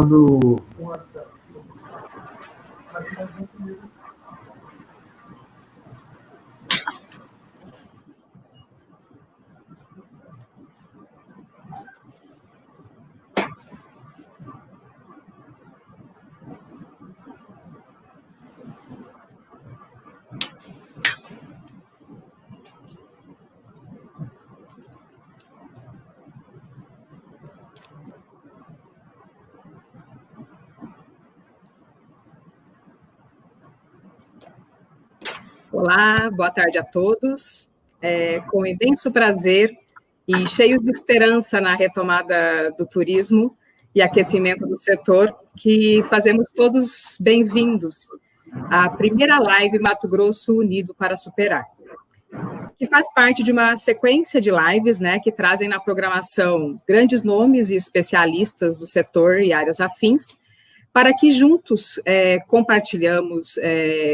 usando o WhatsApp. Olá, boa tarde a todos. Com imenso prazer e cheios de esperança na retomada do turismo e aquecimento do setor, que fazemos todos bem-vindos à primeira live Mato Grosso Unido para Superar, que faz parte de uma sequência de lives, né, que trazem na programação grandes nomes e especialistas do setor e áreas afins, para que juntos compartilhamos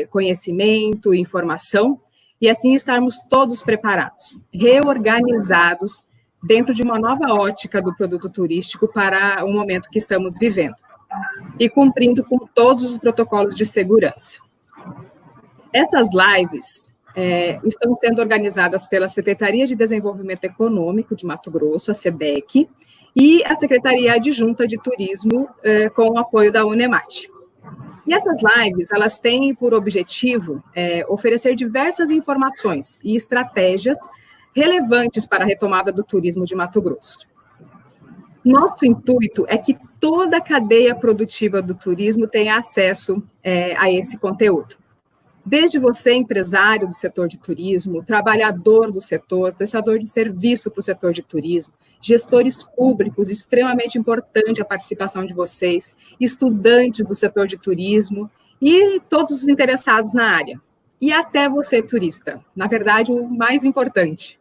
conhecimento, informação, e assim estarmos todos preparados, reorganizados dentro de uma nova ótica do produto turístico para o momento que estamos vivendo, e cumprindo com todos os protocolos de segurança. Essas lives estão sendo organizadas pela Secretaria de Desenvolvimento Econômico de Mato Grosso, a SEDEC, e a Secretaria Adjunta de Turismo, com o apoio da UNEMAT. E essas lives, elas têm por objetivo oferecer diversas informações e estratégias relevantes para a retomada do turismo de Mato Grosso. Nosso intuito é que toda a cadeia produtiva do turismo tenha acesso a esse conteúdo. Desde você, empresário do setor de turismo, trabalhador do setor, prestador de serviço para o setor de turismo, gestores públicos, extremamente importante a participação de vocês, estudantes do setor de turismo e todos os interessados na área. E até você, turista, na verdade, o mais importante,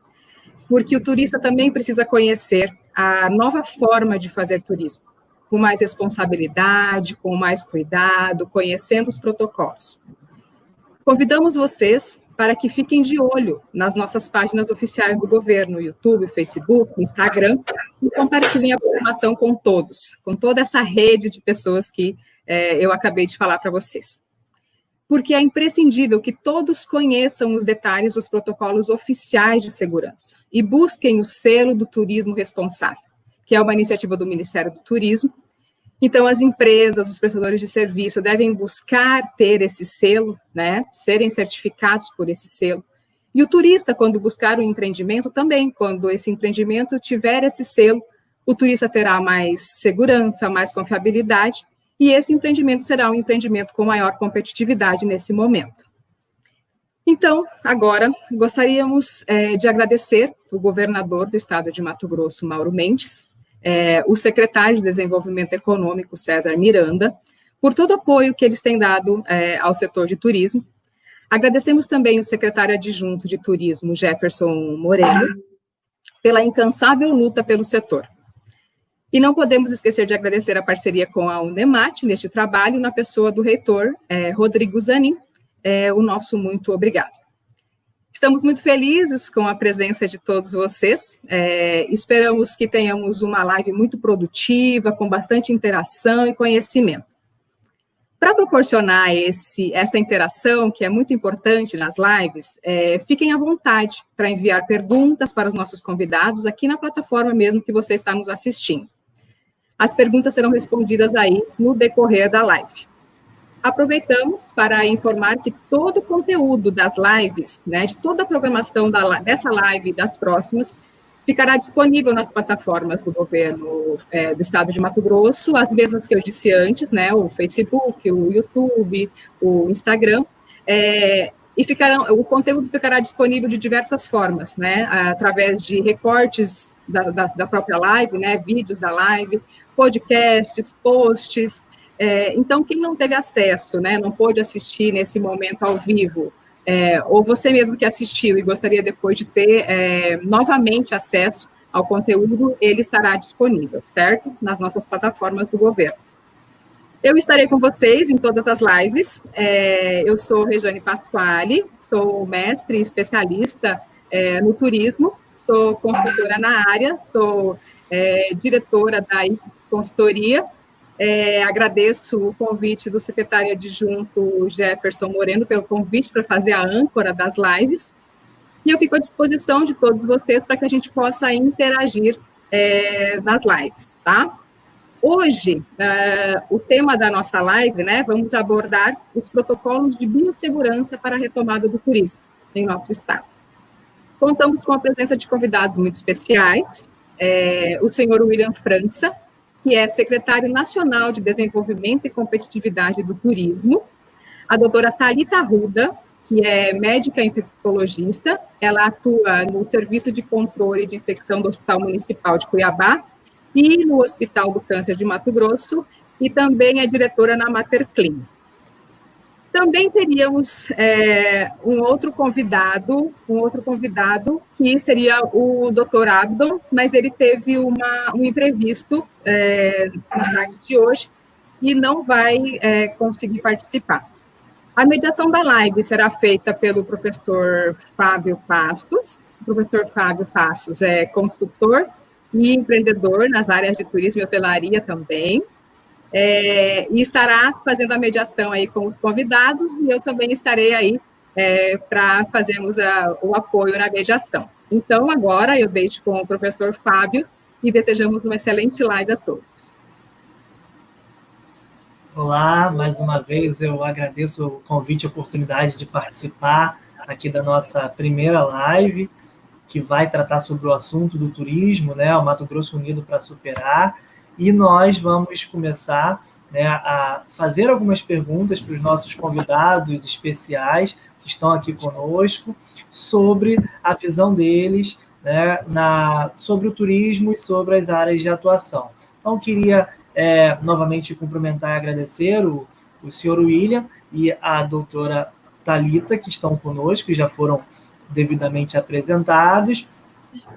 porque o turista também precisa conhecer a nova forma de fazer turismo, com mais responsabilidade, com mais cuidado, conhecendo os protocolos. Convidamos vocês para que fiquem de olho nas nossas páginas oficiais do governo, YouTube, Facebook, Instagram, e compartilhem a programação com todos, com toda essa rede de pessoas que eu acabei de falar para vocês. Porque é imprescindível que todos conheçam os detalhes dos protocolos oficiais de segurança e busquem o selo do turismo responsável, que é uma iniciativa do Ministério do Turismo. Então, as empresas, os prestadores de serviço devem buscar ter esse selo, né, serem certificados por esse selo. E o turista, quando buscar um empreendimento, também, quando esse empreendimento tiver esse selo, o turista terá mais segurança, mais confiabilidade, e esse empreendimento será um empreendimento com maior competitividade nesse momento. Então, agora, gostaríamos de agradecer o governador do estado de Mato Grosso, Mauro Mendes, o secretário de Desenvolvimento Econômico, César Miranda, por todo o apoio que eles têm dado ao setor de turismo. Agradecemos também o secretário adjunto de Turismo, Jefferson Moreno, pela incansável luta pelo setor. E não podemos esquecer de agradecer a parceria com a UNEMAT neste trabalho, na pessoa do reitor, Rodrigo Zanin, o nosso muito obrigado. Estamos muito felizes com a presença de todos vocês, esperamos que tenhamos uma live muito produtiva, com bastante interação e conhecimento. Para proporcionar essa interação, que é muito importante nas lives, fiquem à vontade para enviar perguntas para os nossos convidados aqui na plataforma mesmo que você está nos assistindo. As perguntas serão respondidas aí no decorrer da live. Aproveitamos para informar que todo o conteúdo das lives, né, de toda a programação dessa live e das próximas, ficará disponível nas plataformas do governo do estado de Mato Grosso, as mesmas que eu disse antes, né, o Facebook, o YouTube, o Instagram, e o conteúdo ficará disponível de diversas formas, né, através de recortes da própria live, né, vídeos da live, podcasts, posts. Então, quem não teve acesso, né, não pôde assistir nesse momento ao vivo, ou você mesmo que assistiu e gostaria depois de ter novamente acesso ao conteúdo, ele estará disponível, certo? Nas nossas plataformas do governo. Eu estarei com vocês em todas as lives. Eu sou Rejane Pasquale, sou mestre e especialista no turismo, sou consultora na área, sou diretora da IPS Consultoria, Agradeço o convite do secretário adjunto Jefferson Moreno pelo convite para fazer a âncora das lives. E eu fico à disposição de todos vocês para que a gente possa interagir nas lives, tá? Hoje, o tema da nossa live, né, vamos abordar os protocolos de biossegurança para a retomada do turismo em nosso estado. Contamos com a presença de convidados muito especiais, o senhor William França, que é secretário nacional de Desenvolvimento e Competitividade do Turismo, a doutora Thalita Arruda, que é médica infectologista, ela atua no Serviço de Controle de Infecção do Hospital Municipal de Cuiabá e no Hospital do Câncer de Mato Grosso, e também é diretora na Mater Clin. Também teríamos um outro convidado, que seria o Dr. Abdon, mas ele teve um imprevisto na tarde de hoje e não vai conseguir participar. A mediação da live será feita pelo professor Fábio Passos. O professor Fábio Passos é consultor e empreendedor nas áreas de turismo e hotelaria também. E estará fazendo a mediação aí com os convidados, e eu também estarei aí para fazermos o apoio na mediação. Então, agora eu deixo com o professor Fábio e desejamos uma excelente live a todos. Olá, mais uma vez eu agradeço o convite e a oportunidade de participar aqui da nossa primeira live, que vai tratar sobre o assunto do turismo, né, o Mato Grosso Unido para Superar, e nós vamos começar, né, a fazer algumas perguntas para os nossos convidados especiais que estão aqui conosco, sobre a visão deles, né, sobre o turismo e sobre as áreas de atuação. Então, queria novamente cumprimentar e agradecer o senhor William e a doutora Thalita, que estão conosco, que já foram devidamente apresentados,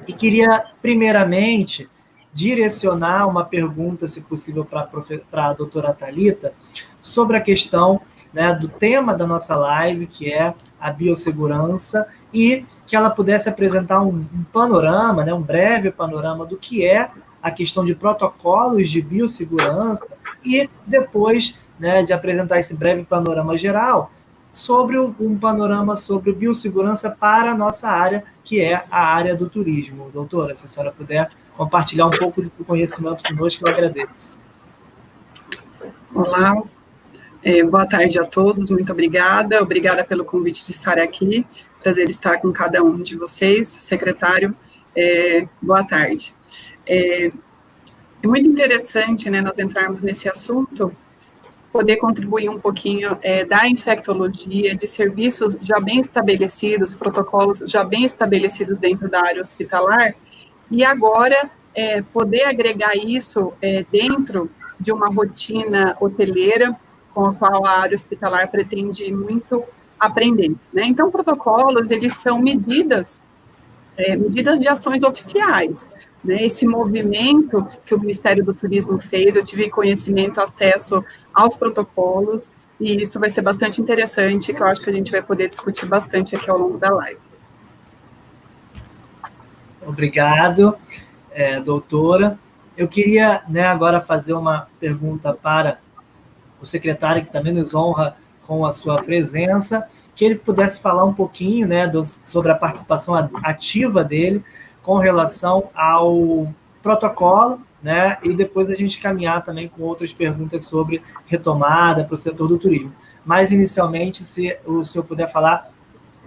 e queria, primeiramente, direcionar uma pergunta, se possível, para a doutora Thalita, sobre a questão, né, do tema da nossa live, que é a biossegurança, e que ela pudesse apresentar um panorama, né, um breve panorama do que é a questão de protocolos de biossegurança, e depois, né, de apresentar esse breve panorama geral, sobre um panorama sobre biossegurança para a nossa área, que é a área do turismo. Doutora, se a senhora puder compartilhar um pouco do conhecimento conosco, eu agradeço. Olá, boa tarde a todos, muito obrigada pelo convite de estar aqui, prazer estar com cada um de vocês, secretário, boa tarde. É muito interessante, né, nós entrarmos nesse assunto, poder contribuir um pouquinho da infectologia, de serviços já bem estabelecidos, protocolos já bem estabelecidos dentro da área hospitalar, e agora poder agregar isso dentro de uma rotina hoteleira, com a qual a área hospitalar pretende muito aprender, né? Então, protocolos, eles são medidas de ações oficiais, né? Esse movimento que o Ministério do Turismo fez, eu tive conhecimento, acesso aos protocolos, e isso vai ser bastante interessante, que eu acho que a gente vai poder discutir bastante aqui ao longo da live. Obrigado, doutora. Eu queria, né, agora fazer uma pergunta para o secretário, que também nos honra com a sua presença, que ele pudesse falar um pouquinho, né, sobre a participação ativa dele com relação ao protocolo, né, e depois a gente caminhar também com outras perguntas sobre retomada para o setor do turismo. Mas, inicialmente, se o senhor puder falar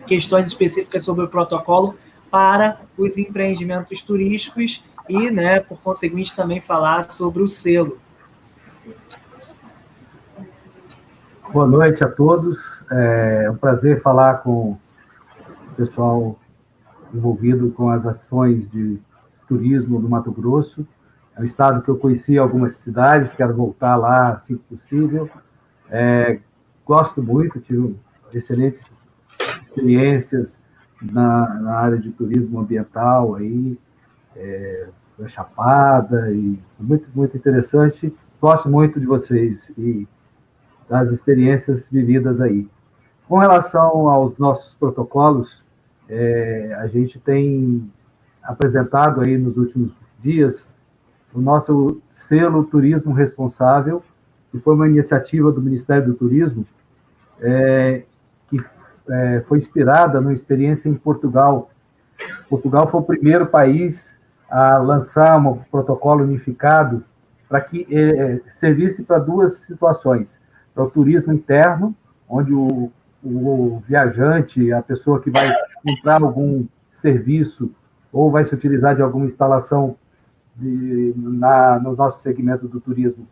questões específicas sobre o protocolo para os empreendimentos turísticos e, né, por conseguinte, também falar sobre o selo. Boa noite a todos. É um prazer falar com o pessoal envolvido com as ações de turismo do Mato Grosso. É um estado que eu conheci algumas cidades, quero voltar lá assim que possível. Gosto muito, tive excelentes experiências na área de turismo ambiental, aí, Chapada, e muito, muito interessante. Gosto muito de vocês e das experiências vividas aí. Com relação aos nossos protocolos, a gente tem apresentado aí nos últimos dias o nosso selo Turismo Responsável, que foi uma iniciativa do Ministério do Turismo, que foi inspirada numa experiência em Portugal. Portugal foi o primeiro país a lançar um protocolo unificado para que servisse para duas situações: para o turismo interno, onde o viajante, a pessoa que vai comprar algum serviço ou vai se utilizar de alguma instalação no nosso segmento do turismo,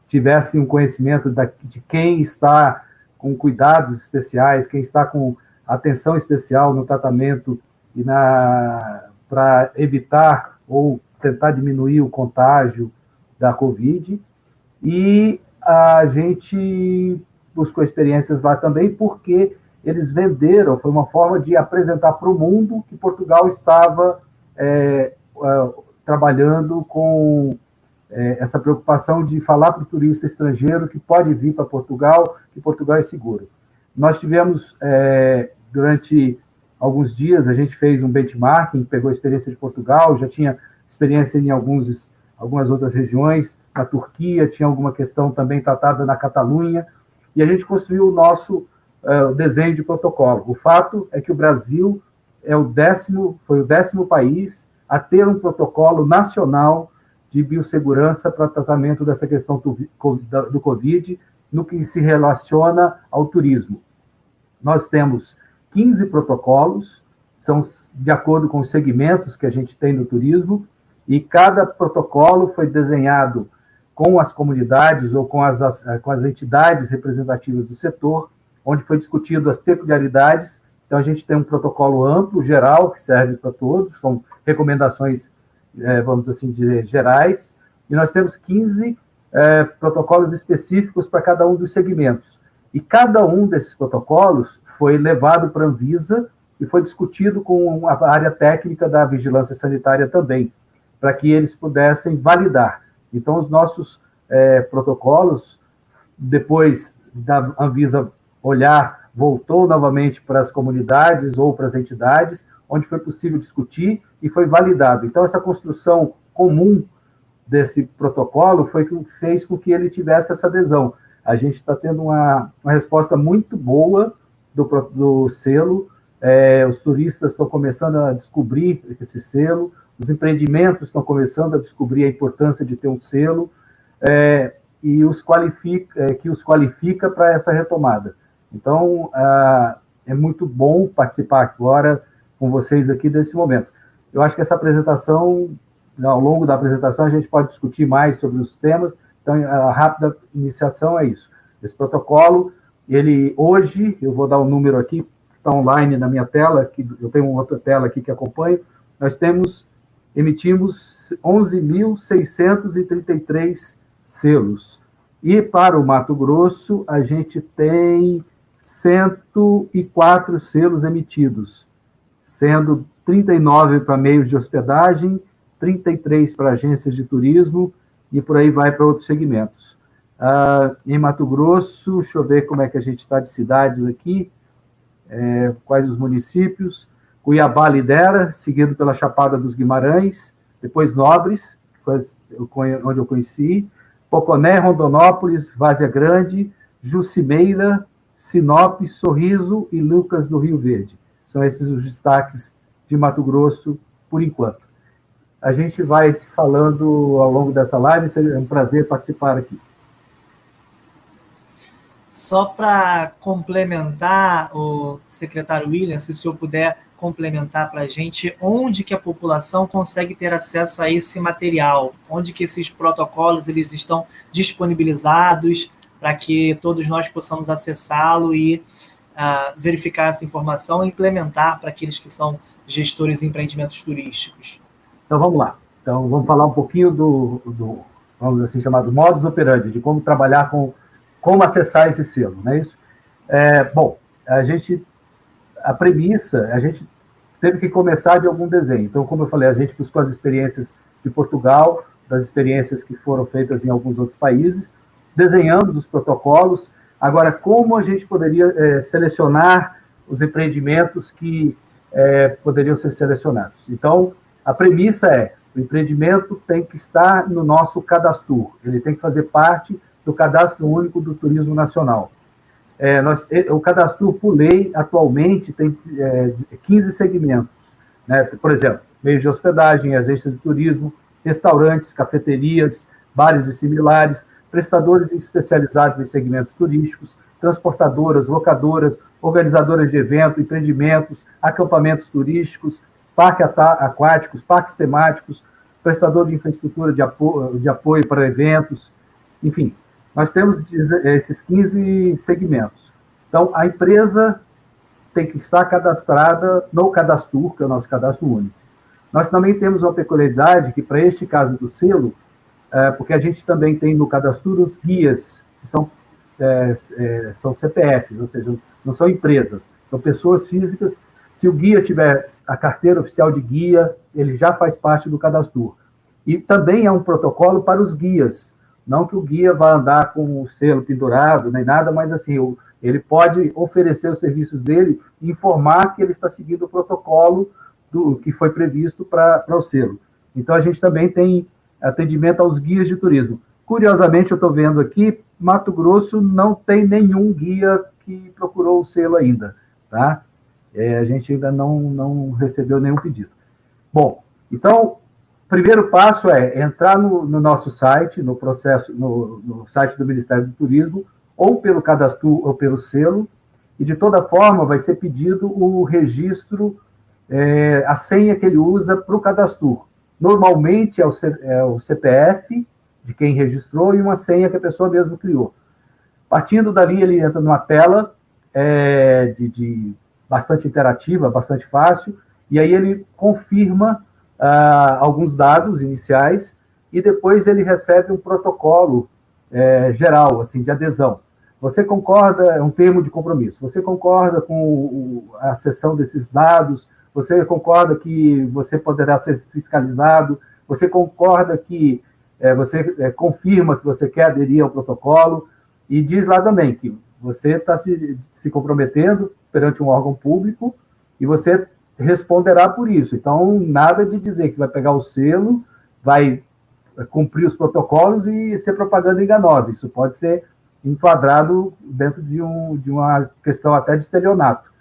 tivesse um conhecimento de quem está com cuidados especiais, quem está com atenção especial no tratamento e para evitar ou tentar diminuir o contágio da Covid. E a gente buscou experiências lá também, porque eles venderam, foi uma forma de apresentar para o mundo que Portugal estava trabalhando com essa preocupação de falar para o turista estrangeiro que pode vir para Portugal, que Portugal é seguro. Nós tivemos, durante alguns dias, a gente fez um benchmarking, pegou a experiência de Portugal, já tinha experiência em algumas outras regiões, na Turquia, tinha alguma questão também tratada na Catalunha, e a gente construiu o nosso desenho de protocolo. O fato é que o Brasil foi o 10º país a ter um protocolo nacional de biossegurança para tratamento dessa questão do Covid, no que se relaciona ao turismo. Nós temos 15 protocolos, são de acordo com os segmentos que a gente tem no turismo, e cada protocolo foi desenhado com as comunidades ou com as entidades representativas do setor, onde foi discutido as peculiaridades. Então, a gente tem um protocolo amplo, geral, que serve para todos, são recomendações, vamos assim dizer, gerais, e nós temos 15 protocolos específicos para cada um dos segmentos. E cada um desses protocolos foi levado para a Anvisa e foi discutido com a área técnica da vigilância sanitária também, para que eles pudessem validar. Então, os nossos protocolos, depois da Anvisa olhar, voltou novamente para as comunidades ou para as entidades, onde foi possível discutir e foi validado. Então, essa construção comum desse protocolo foi o que fez com que ele tivesse essa adesão. A gente está tendo uma resposta muito boa do selo, os turistas estão começando a descobrir esse selo, os empreendimentos estão começando a descobrir a importância de ter um selo, e que os qualifica para essa retomada. Então, é muito bom participar agora com vocês aqui desse momento. Eu acho que essa apresentação, ao longo da apresentação, a gente pode discutir mais sobre os temas. Então, a rápida iniciação é isso. Esse protocolo, hoje, eu vou dar um número aqui, que está online na minha tela, que eu tenho uma outra tela aqui que acompanho, nós emitimos 11.633 selos. E para o Mato Grosso, a gente tem 104 selos emitidos, sendo 39 para meios de hospedagem, 33 para agências de turismo, e por aí vai para outros segmentos. Em Mato Grosso, deixa eu ver como é que a gente está de cidades aqui, quais os municípios. Cuiabá lidera, seguido pela Chapada dos Guimarães, depois Nobres, onde eu conheci, Poconé, Rondonópolis, Várzea Grande, Jucimeira, Sinop, Sorriso e Lucas do Rio Verde. São esses os destaques de Mato Grosso, por enquanto. A gente vai se falando ao longo dessa live, é um prazer participar aqui. Só para complementar, o secretário William, se o senhor puder complementar para a gente, onde que a população consegue ter acesso a esse material? Onde que esses protocolos eles estão disponibilizados para que todos nós possamos acessá-lo e verificar essa informação e implementar para aqueles que são gestores de empreendimentos turísticos? Então, vamos lá. Então, vamos falar um pouquinho do vamos assim, chamado modus operandi, de como trabalhar como acessar esse selo, não é isso? Bom, a premissa, a gente teve que começar de algum desenho. Então, como eu falei, a gente buscou as experiências de Portugal, das experiências que foram feitas em alguns outros países, desenhando os protocolos. Agora, como a gente poderia selecionar os empreendimentos que poderiam ser selecionados? Então, a premissa O empreendimento tem que estar no nosso cadastro, ele tem que fazer parte do Cadastro Único do Turismo Nacional. O cadastro, por lei, atualmente tem 15 segmentos, né? Por exemplo, meios de hospedagem, agências de turismo, restaurantes, cafeterias, bares e similares, prestadores especializados em segmentos turísticos, transportadoras, locadoras, organizadoras de eventos, empreendimentos, acampamentos turísticos, parques aquáticos, parques temáticos, prestador de infraestrutura de apoio para eventos, enfim, nós temos esses 15 segmentos. Então, a empresa tem que estar cadastrada no cadastro, que é o nosso cadastro único. Nós também temos uma peculiaridade que, para este caso do selo, porque a gente também tem no cadastro os guias, que são CPFs, ou seja, não são empresas, são pessoas físicas. Se o guia tiver a carteira oficial de guia, ele já faz parte do cadastro. E também há um protocolo para os guias, não que o guia vá andar com o selo pendurado, nem nada, mas assim, ele pode oferecer os serviços dele e informar que ele está seguindo o protocolo que foi previsto para o selo. Então, a gente também tem atendimento aos guias de turismo. Curiosamente, eu estou vendo aqui, Mato Grosso não tem nenhum guia que procurou o selo ainda, tá? A gente ainda não recebeu nenhum pedido. Bom, então, o primeiro passo é entrar no nosso site, no site do Ministério do Turismo, ou pelo cadastro ou pelo selo, e de toda forma vai ser pedido o registro, a senha que ele usa para o cadastro. Normalmente é o CPF de quem registrou e uma senha que a pessoa mesmo criou. Partindo dali, ele entra numa tela bastante interativa, bastante fácil, e aí ele confirma alguns dados iniciais e depois ele recebe um protocolo geral, assim, de adesão. Você concorda, é um termo de compromisso, você concorda com a cessão desses dados, você concorda que você poderá ser fiscalizado, você concorda que você confirma que você quer aderir ao protocolo e diz lá também que você está se comprometendo perante um órgão público e você responderá por isso. Então, nada de dizer que vai pegar o selo, vai cumprir os protocolos e ser propaganda enganosa. Isso pode ser enquadrado dentro de uma questão até de estelionato.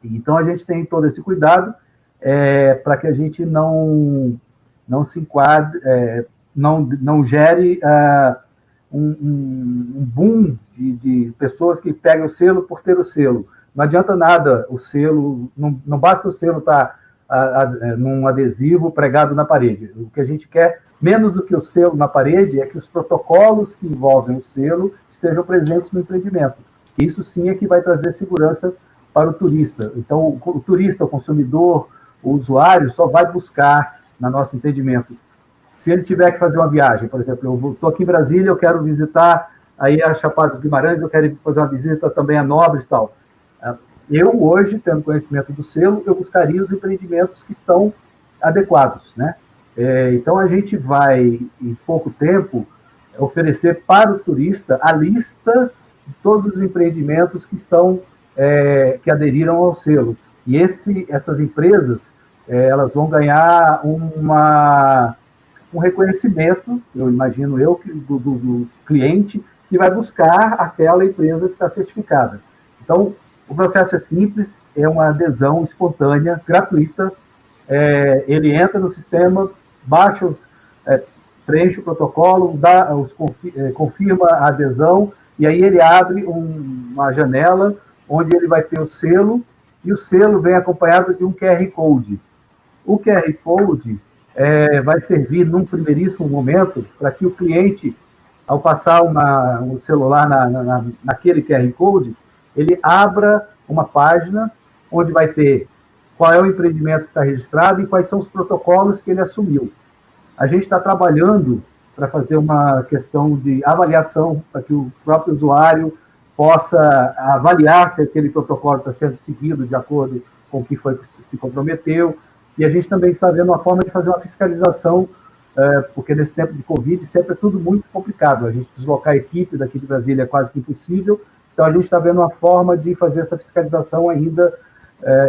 Então, a gente tem todo esse cuidado para que a gente não se enquadre, não gere um boom de pessoas que pegam o selo por ter o selo. Não adianta nada o selo, não basta o selo estar num adesivo pregado na parede. O que a gente quer, menos do que o selo na parede, é que os protocolos que envolvem o selo estejam presentes no empreendimento. Isso sim é que vai trazer segurança para o turista. Então, o turista, o consumidor, o usuário só vai buscar, no nosso entendimento, se ele tiver que fazer uma viagem, por exemplo, eu estou aqui em Brasília, eu quero visitar aí a Chapada dos Guimarães, eu quero fazer uma visita também a Nobres e tal. Eu, hoje, tendo conhecimento do selo, eu buscaria os empreendimentos que estão adequados, né? Então, a gente vai, em pouco tempo, oferecer para o turista a lista de todos os empreendimentos que estão, que aderiram ao selo. E essas empresas, elas vão ganhar um reconhecimento, eu imagino do cliente, que vai buscar aquela empresa que está certificada. Então, o processo é simples, é uma adesão espontânea, gratuita. Ele entra no sistema, baixa preenche o protocolo, confirma a adesão, e aí ele abre uma janela onde ele vai ter o selo, e o selo vem acompanhado de um QR Code. O QR Code vai servir, num primeiríssimo momento, para que o cliente, ao passar um celular naquele QR Code, ele abra uma página onde vai ter qual é o empreendimento que está registrado e quais são os protocolos que ele assumiu. A gente está trabalhando para fazer uma questão de avaliação, para que o próprio usuário possa avaliar se aquele protocolo está sendo seguido de acordo com o que se comprometeu. E a gente também está vendo uma forma de fazer uma fiscalização, porque nesse tempo de Covid sempre é tudo muito complicado. A gente deslocar a equipe daqui de Brasília é quase que impossível. Então, a gente está vendo uma forma de fazer essa fiscalização ainda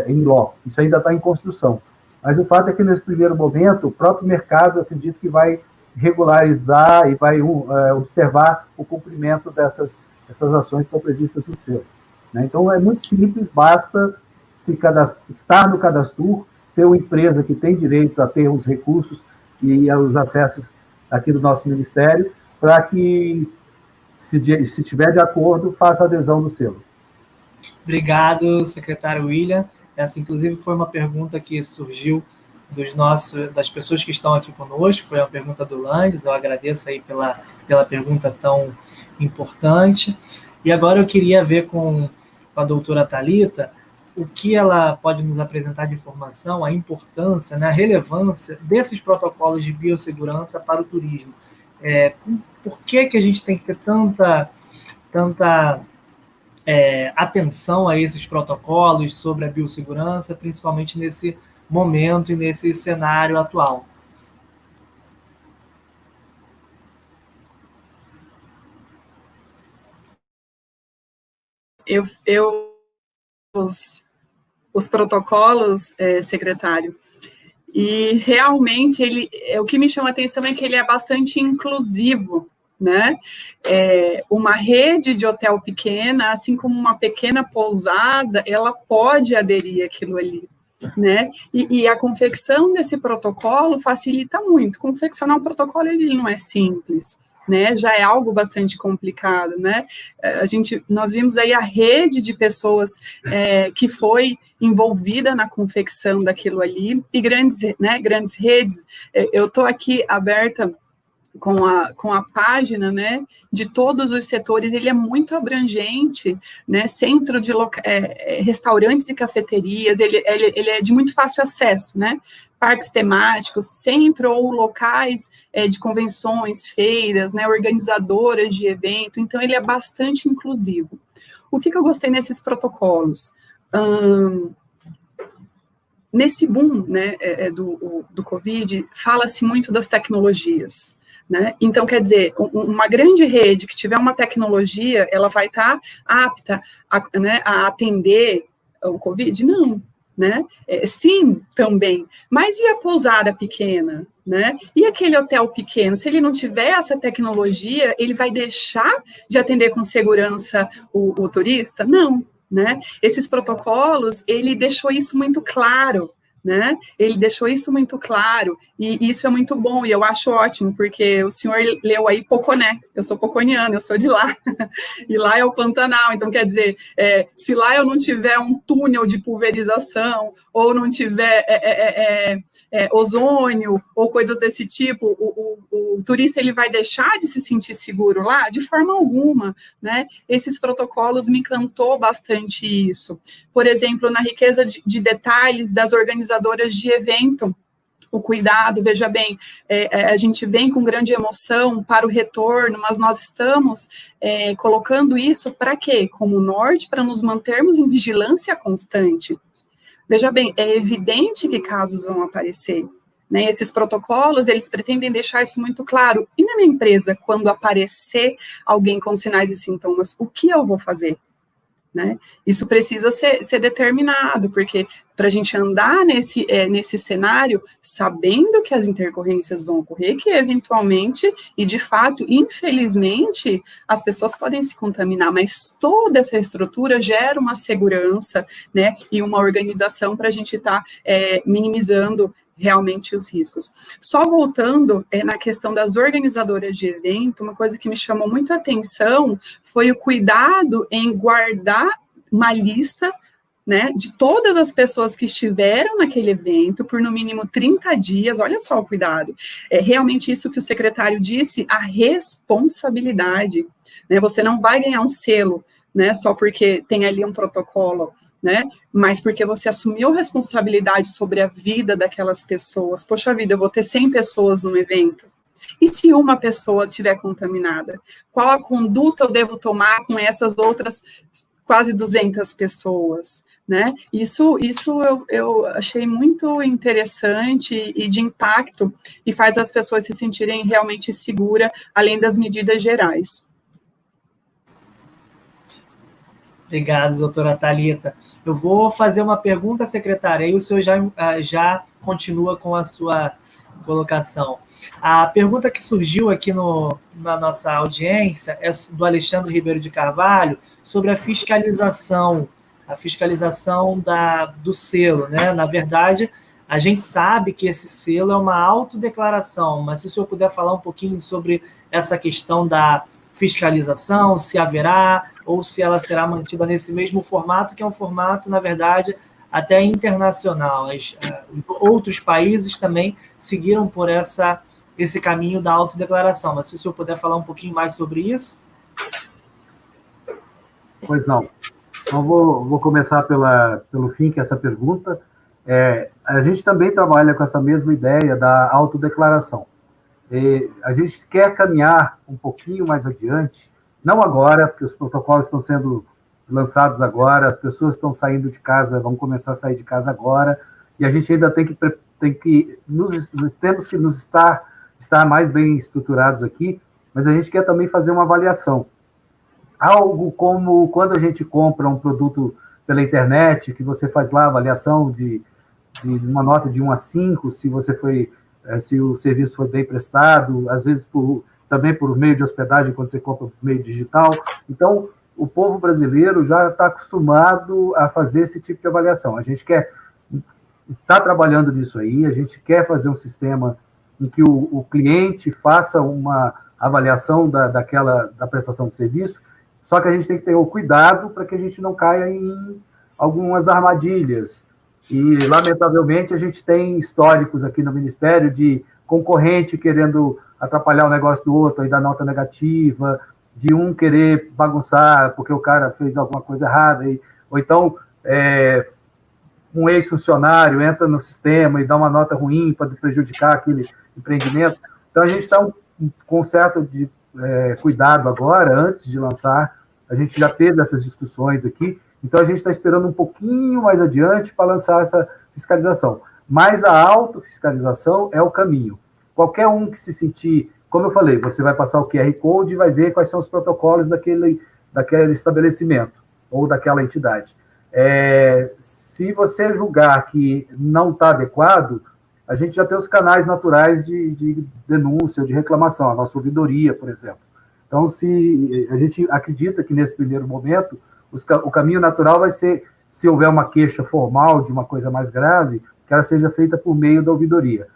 em loco. Isso ainda está em construção. Mas o fato é que, nesse primeiro momento, o próprio mercado, acredito que vai regularizar e vai observar o cumprimento dessas ações que estão previstas no selo. Né? Então, é muito simples, basta estar no Cadastur, ser uma empresa que tem direito a ter os recursos e os acessos aqui do nosso Ministério, para que, se tiver de acordo, faça adesão do selo. Obrigado, secretário William. Essa, inclusive, foi uma pergunta que surgiu das pessoas que estão aqui conosco, foi uma pergunta do Landes, eu agradeço aí pela pergunta tão importante. E agora eu queria ver com a doutora Thalita o que ela pode nos apresentar de informação, a importância, né, a relevância desses protocolos de biossegurança para o turismo. Por que a gente tem que ter tanta atenção a esses protocolos sobre a biossegurança, principalmente nesse momento e nesse cenário atual? Os protocolos, secretário, e realmente o que me chama a atenção é que ele é bastante inclusivo, né? Uma rede de hotel pequena, assim como uma pequena pousada, ela pode aderir àquilo ali, né? E a confecção desse protocolo facilita muito. Confeccionar um protocolo, ele não é simples, né? Já é algo bastante complicado, né? Nós vimos aí a rede de pessoas que foi envolvida na confecção daquilo ali, e grandes redes. Eu estou aqui aberta com a página, né, de todos os setores, ele é muito abrangente, né, centro de restaurantes e cafeterias, ele é de muito fácil acesso, né, parques temáticos, centro ou locais de convenções, feiras, né, organizadoras de evento, então ele é bastante inclusivo. O que eu gostei nesses protocolos? Nesse boom, né, do Covid, fala-se muito das tecnologias, né? Então, quer dizer, uma grande rede que tiver uma tecnologia, ela vai estar apta a atender o Covid? Não, né? Sim, também. Mas e a pousada pequena, né? E aquele hotel pequeno? Se ele não tiver essa tecnologia, ele vai deixar de atender com segurança o turista? Não, né? Esses protocolos, ele deixou isso muito claro, né? Ele deixou isso muito claro, e isso é muito bom, e eu acho ótimo, porque o senhor leu aí Poconé, eu sou poconiana, eu sou de lá, e lá é o Pantanal, então quer dizer, se lá eu não tiver um túnel de pulverização, ou não tiver ozônio, ou coisas desse tipo, o turista ele vai deixar de se sentir seguro lá? De forma alguma, né? Esses protocolos me encantou bastante isso. Por exemplo, na riqueza de detalhes das organizadoras de evento, o cuidado, veja bem, a gente vem com grande emoção para o retorno, mas nós estamos colocando isso para quê? Como norte, para nos mantermos em vigilância constante. Veja bem, é evidente que casos vão aparecer, né? Esses protocolos, eles pretendem deixar isso muito claro. E na minha empresa, quando aparecer alguém com sinais e sintomas, o que eu vou fazer? Né? Isso precisa ser determinado, porque para a gente andar nesse cenário, sabendo que as intercorrências vão ocorrer, que eventualmente, e de fato, infelizmente, as pessoas podem se contaminar, mas toda essa estrutura gera uma segurança, né, e uma organização para a gente estar minimizando realmente os riscos. Só voltando na questão das organizadoras de evento, uma coisa que me chamou muito a atenção foi o cuidado em guardar uma lista, né, de todas as pessoas que estiveram naquele evento por no mínimo 30 dias, olha só o cuidado. É realmente isso que o secretário disse, a responsabilidade, né, você não vai ganhar um selo, né, só porque tem ali um protocolo, né, mas porque você assumiu responsabilidade sobre a vida daquelas pessoas. Poxa vida, eu vou ter 100 pessoas no evento. E se uma pessoa estiver contaminada? Qual a conduta eu devo tomar com essas outras quase 200 pessoas? Né? Isso eu achei muito interessante e de impacto, e faz as pessoas se sentirem realmente seguras, além das medidas gerais. Obrigado, doutora Thalita. Eu vou fazer uma pergunta, secretária, e o senhor já continua com a sua colocação. A pergunta que surgiu aqui na nossa audiência é do Alexandre Ribeiro de Carvalho sobre a fiscalização do selo, né? Na verdade, a gente sabe que esse selo é uma autodeclaração, mas se o senhor puder falar um pouquinho sobre essa questão da fiscalização, se haverá ou se ela será mantida nesse mesmo formato, que é um formato, na verdade, até internacional. Outros países também seguiram por esse caminho da autodeclaração, mas se o senhor puder falar um pouquinho mais sobre isso. Pois não. Então, vou começar pelo fim, que é essa pergunta. A gente também trabalha com essa mesma ideia da autodeclaração. A gente quer caminhar um pouquinho mais adiante, não agora, porque os protocolos estão sendo lançados agora, as pessoas estão saindo de casa, vão começar a sair de casa agora, e a gente ainda temos que estar mais bem estruturados aqui, mas a gente quer também fazer uma avaliação. Algo como quando a gente compra um produto pela internet, que você faz lá a avaliação de uma nota de 1 a 5, se o serviço foi bem prestado, às vezes também por meio de hospedagem, quando você compra por meio digital. Então, o povo brasileiro já está acostumado a fazer esse tipo de avaliação. A gente está trabalhando nisso aí, a gente quer fazer um sistema em que o cliente faça uma avaliação da prestação de serviço, só que a gente tem que ter o cuidado para que a gente não caia em algumas armadilhas. E, lamentavelmente, a gente tem históricos aqui no Ministério de concorrente querendo atrapalhar o negócio do outro e dar nota negativa, de um querer bagunçar porque o cara fez alguma coisa errada, ou então um ex-funcionário entra no sistema e dá uma nota ruim para prejudicar aquele empreendimento. Então, a gente está com um certo cuidado agora, antes de lançar, a gente já teve essas discussões aqui, então a gente está esperando um pouquinho mais adiante para lançar essa fiscalização. Mas a autofiscalização é o caminho. Qualquer um que se sentir, como eu falei, você vai passar o QR Code e vai ver quais são os protocolos daquele estabelecimento ou daquela entidade. Se você julgar que não está adequado, a gente já tem os canais naturais de denúncia, de reclamação, a nossa ouvidoria, por exemplo. Então, se a gente acredita que nesse primeiro momento, o caminho natural vai ser, se houver uma queixa formal de uma coisa mais grave, que ela seja feita por meio da ouvidoria.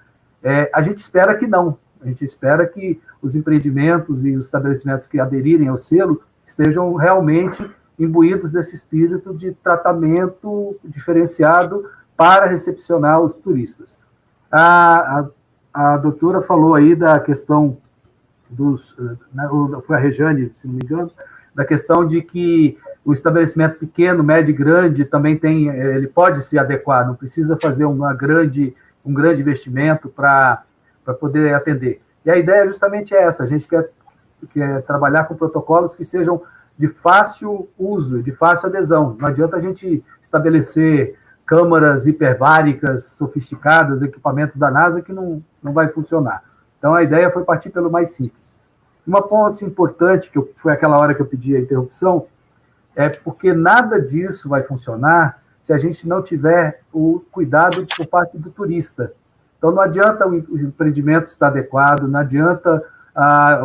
A gente espera que não. A gente espera que os empreendimentos e os estabelecimentos que aderirem ao selo estejam realmente imbuídos desse espírito de tratamento diferenciado para recepcionar os turistas. A doutora falou aí da questão foi a Rejane, se não me engano, da questão de que o estabelecimento pequeno, médio e grande também ele pode se adequar, não precisa fazer um grande investimento para poder atender. E a ideia é justamente essa, a gente quer trabalhar com protocolos que sejam de fácil uso, de fácil adesão. Não adianta a gente estabelecer câmaras hiperbáricas, sofisticadas, equipamentos da NASA que não vai funcionar. Então, a ideia foi partir pelo mais simples. Uma ponto importante, que foi aquela hora que eu pedi a interrupção, é porque nada disso vai funcionar se a gente não tiver o cuidado por parte do turista. Então, não adianta o empreendimento estar adequado, não adianta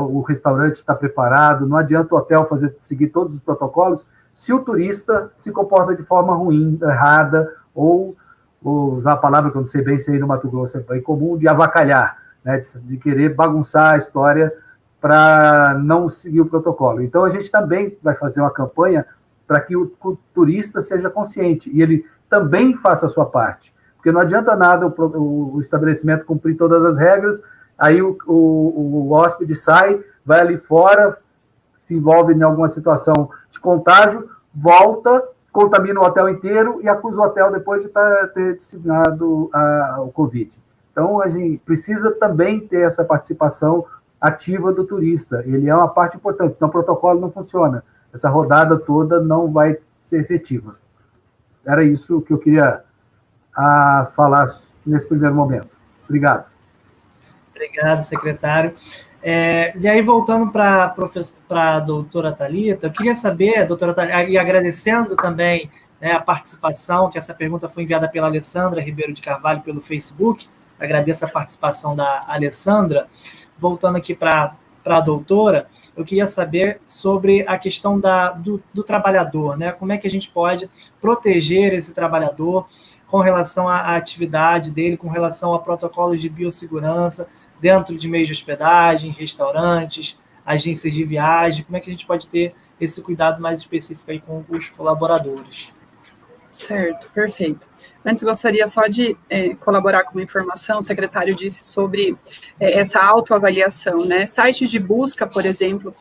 o restaurante estar preparado, não adianta o hotel seguir todos os protocolos, se o turista se comporta de forma ruim, errada, ou usar a palavra que eu não sei bem se aí no Mato Grosso é bem comum, de avacalhar, né, de querer bagunçar a história para não seguir o protocolo. Então, a gente também vai fazer uma campanha para que o turista seja consciente e ele também faça a sua parte. Porque não adianta nada o estabelecimento cumprir todas as regras, aí o hóspede sai, vai ali fora, se envolve em alguma situação de contágio, volta, contamina o hotel inteiro e acusa o hotel depois de ter disseminado o Covid. Então, a gente precisa também ter essa participação ativa do turista. Ele é uma parte importante, senão o protocolo não funciona. Essa rodada toda não vai ser efetiva. Era isso que eu queria falar nesse primeiro momento. Obrigado. Obrigado, secretário. E aí, voltando para a doutora Thalita, eu queria saber, doutora Thalita, e agradecendo também né, a participação, que essa pergunta foi enviada pela Alessandra Ribeiro de Carvalho pelo Facebook. Agradeço a participação da Alessandra. Voltando aqui para a doutora, eu queria saber sobre a questão do trabalhador, né? Como é que a gente pode proteger esse trabalhador com relação à atividade dele, com relação a protocolos de biossegurança dentro de meios de hospedagem, restaurantes, agências de viagem. Como é que a gente pode ter esse cuidado mais específico aí com os colaboradores? Certo, perfeito. Antes, gostaria só de colaborar com uma informação. O secretário disse sobre essa autoavaliação, né? Sites de busca, por exemplo,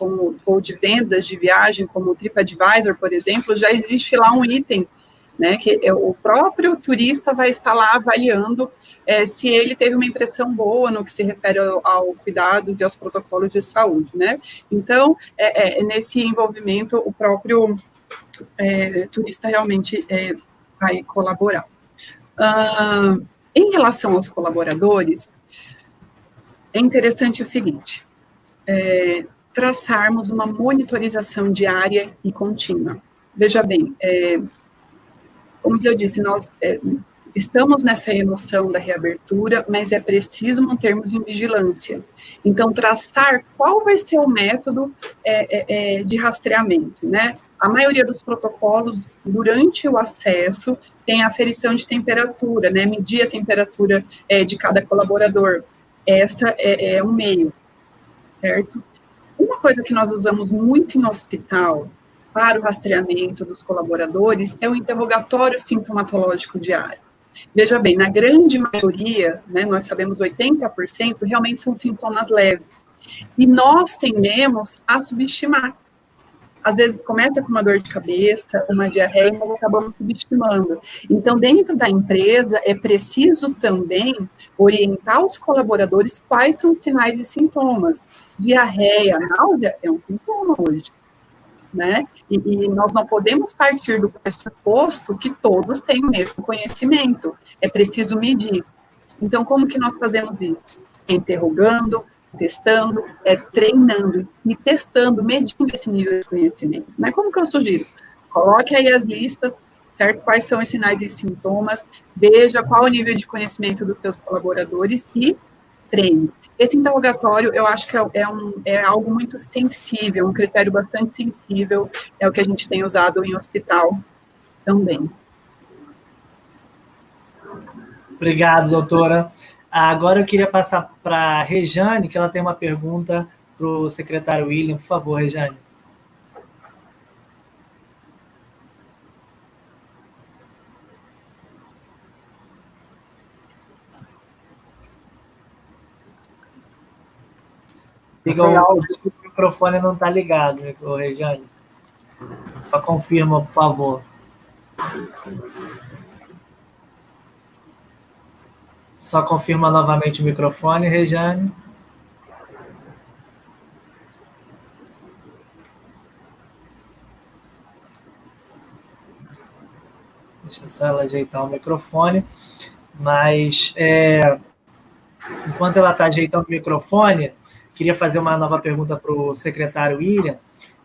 ou de vendas de viagem, como o TripAdvisor, por exemplo, já existe lá um item, né, que o próprio turista vai estar lá avaliando se ele teve uma impressão boa no que se refere ao cuidados e aos protocolos de saúde, né? Então, nesse envolvimento, o próprio turista realmente vai colaborar. Em relação aos colaboradores, é interessante o seguinte, traçarmos uma monitorização diária e contínua. Veja bem, como eu disse, nós estamos nessa emoção da reabertura, mas é preciso mantermos em vigilância. Então, traçar qual vai ser o método de rastreamento, né? A maioria dos protocolos, durante o acesso, tem a aferição de temperatura, né? Medir a temperatura de cada colaborador. Essa é um meio, certo? Uma coisa que nós usamos muito em hospital para o rastreamento dos colaboradores é o interrogatório sintomatológico diário. Veja bem, na grande maioria, né, nós sabemos 80%, realmente são sintomas leves. E nós tendemos a subestimar. Às vezes começa com uma dor de cabeça, uma diarreia, e nós acabamos subestimando. Então, dentro da empresa, é preciso também orientar os colaboradores quais são os sinais e sintomas. Diarreia, náusea é um sintoma hoje, né? E nós não podemos partir do pressuposto que todos têm o mesmo conhecimento. É preciso medir. Então, como que nós fazemos isso? Interrogando, testando, treinando e testando, medindo esse nível de conhecimento. Mas como que eu sugiro? Coloque aí as listas, certo? Quais são os sinais e sintomas, veja qual o nível de conhecimento dos seus colaboradores e treine. Esse interrogatório, eu acho que é algo muito sensível, um critério bastante sensível, é o que a gente tem usado em hospital também. Obrigado, doutora. Agora eu queria passar para a Rejane, que ela tem uma pergunta para o secretário William. Por favor, Rejane. O microfone não está ligado, Rejane. Só confirma, por favor. Só confirma novamente o microfone, Rejane. Deixa só ela ajeitar o microfone. Mas, enquanto ela está ajeitando o microfone, queria fazer uma nova pergunta para o secretário William.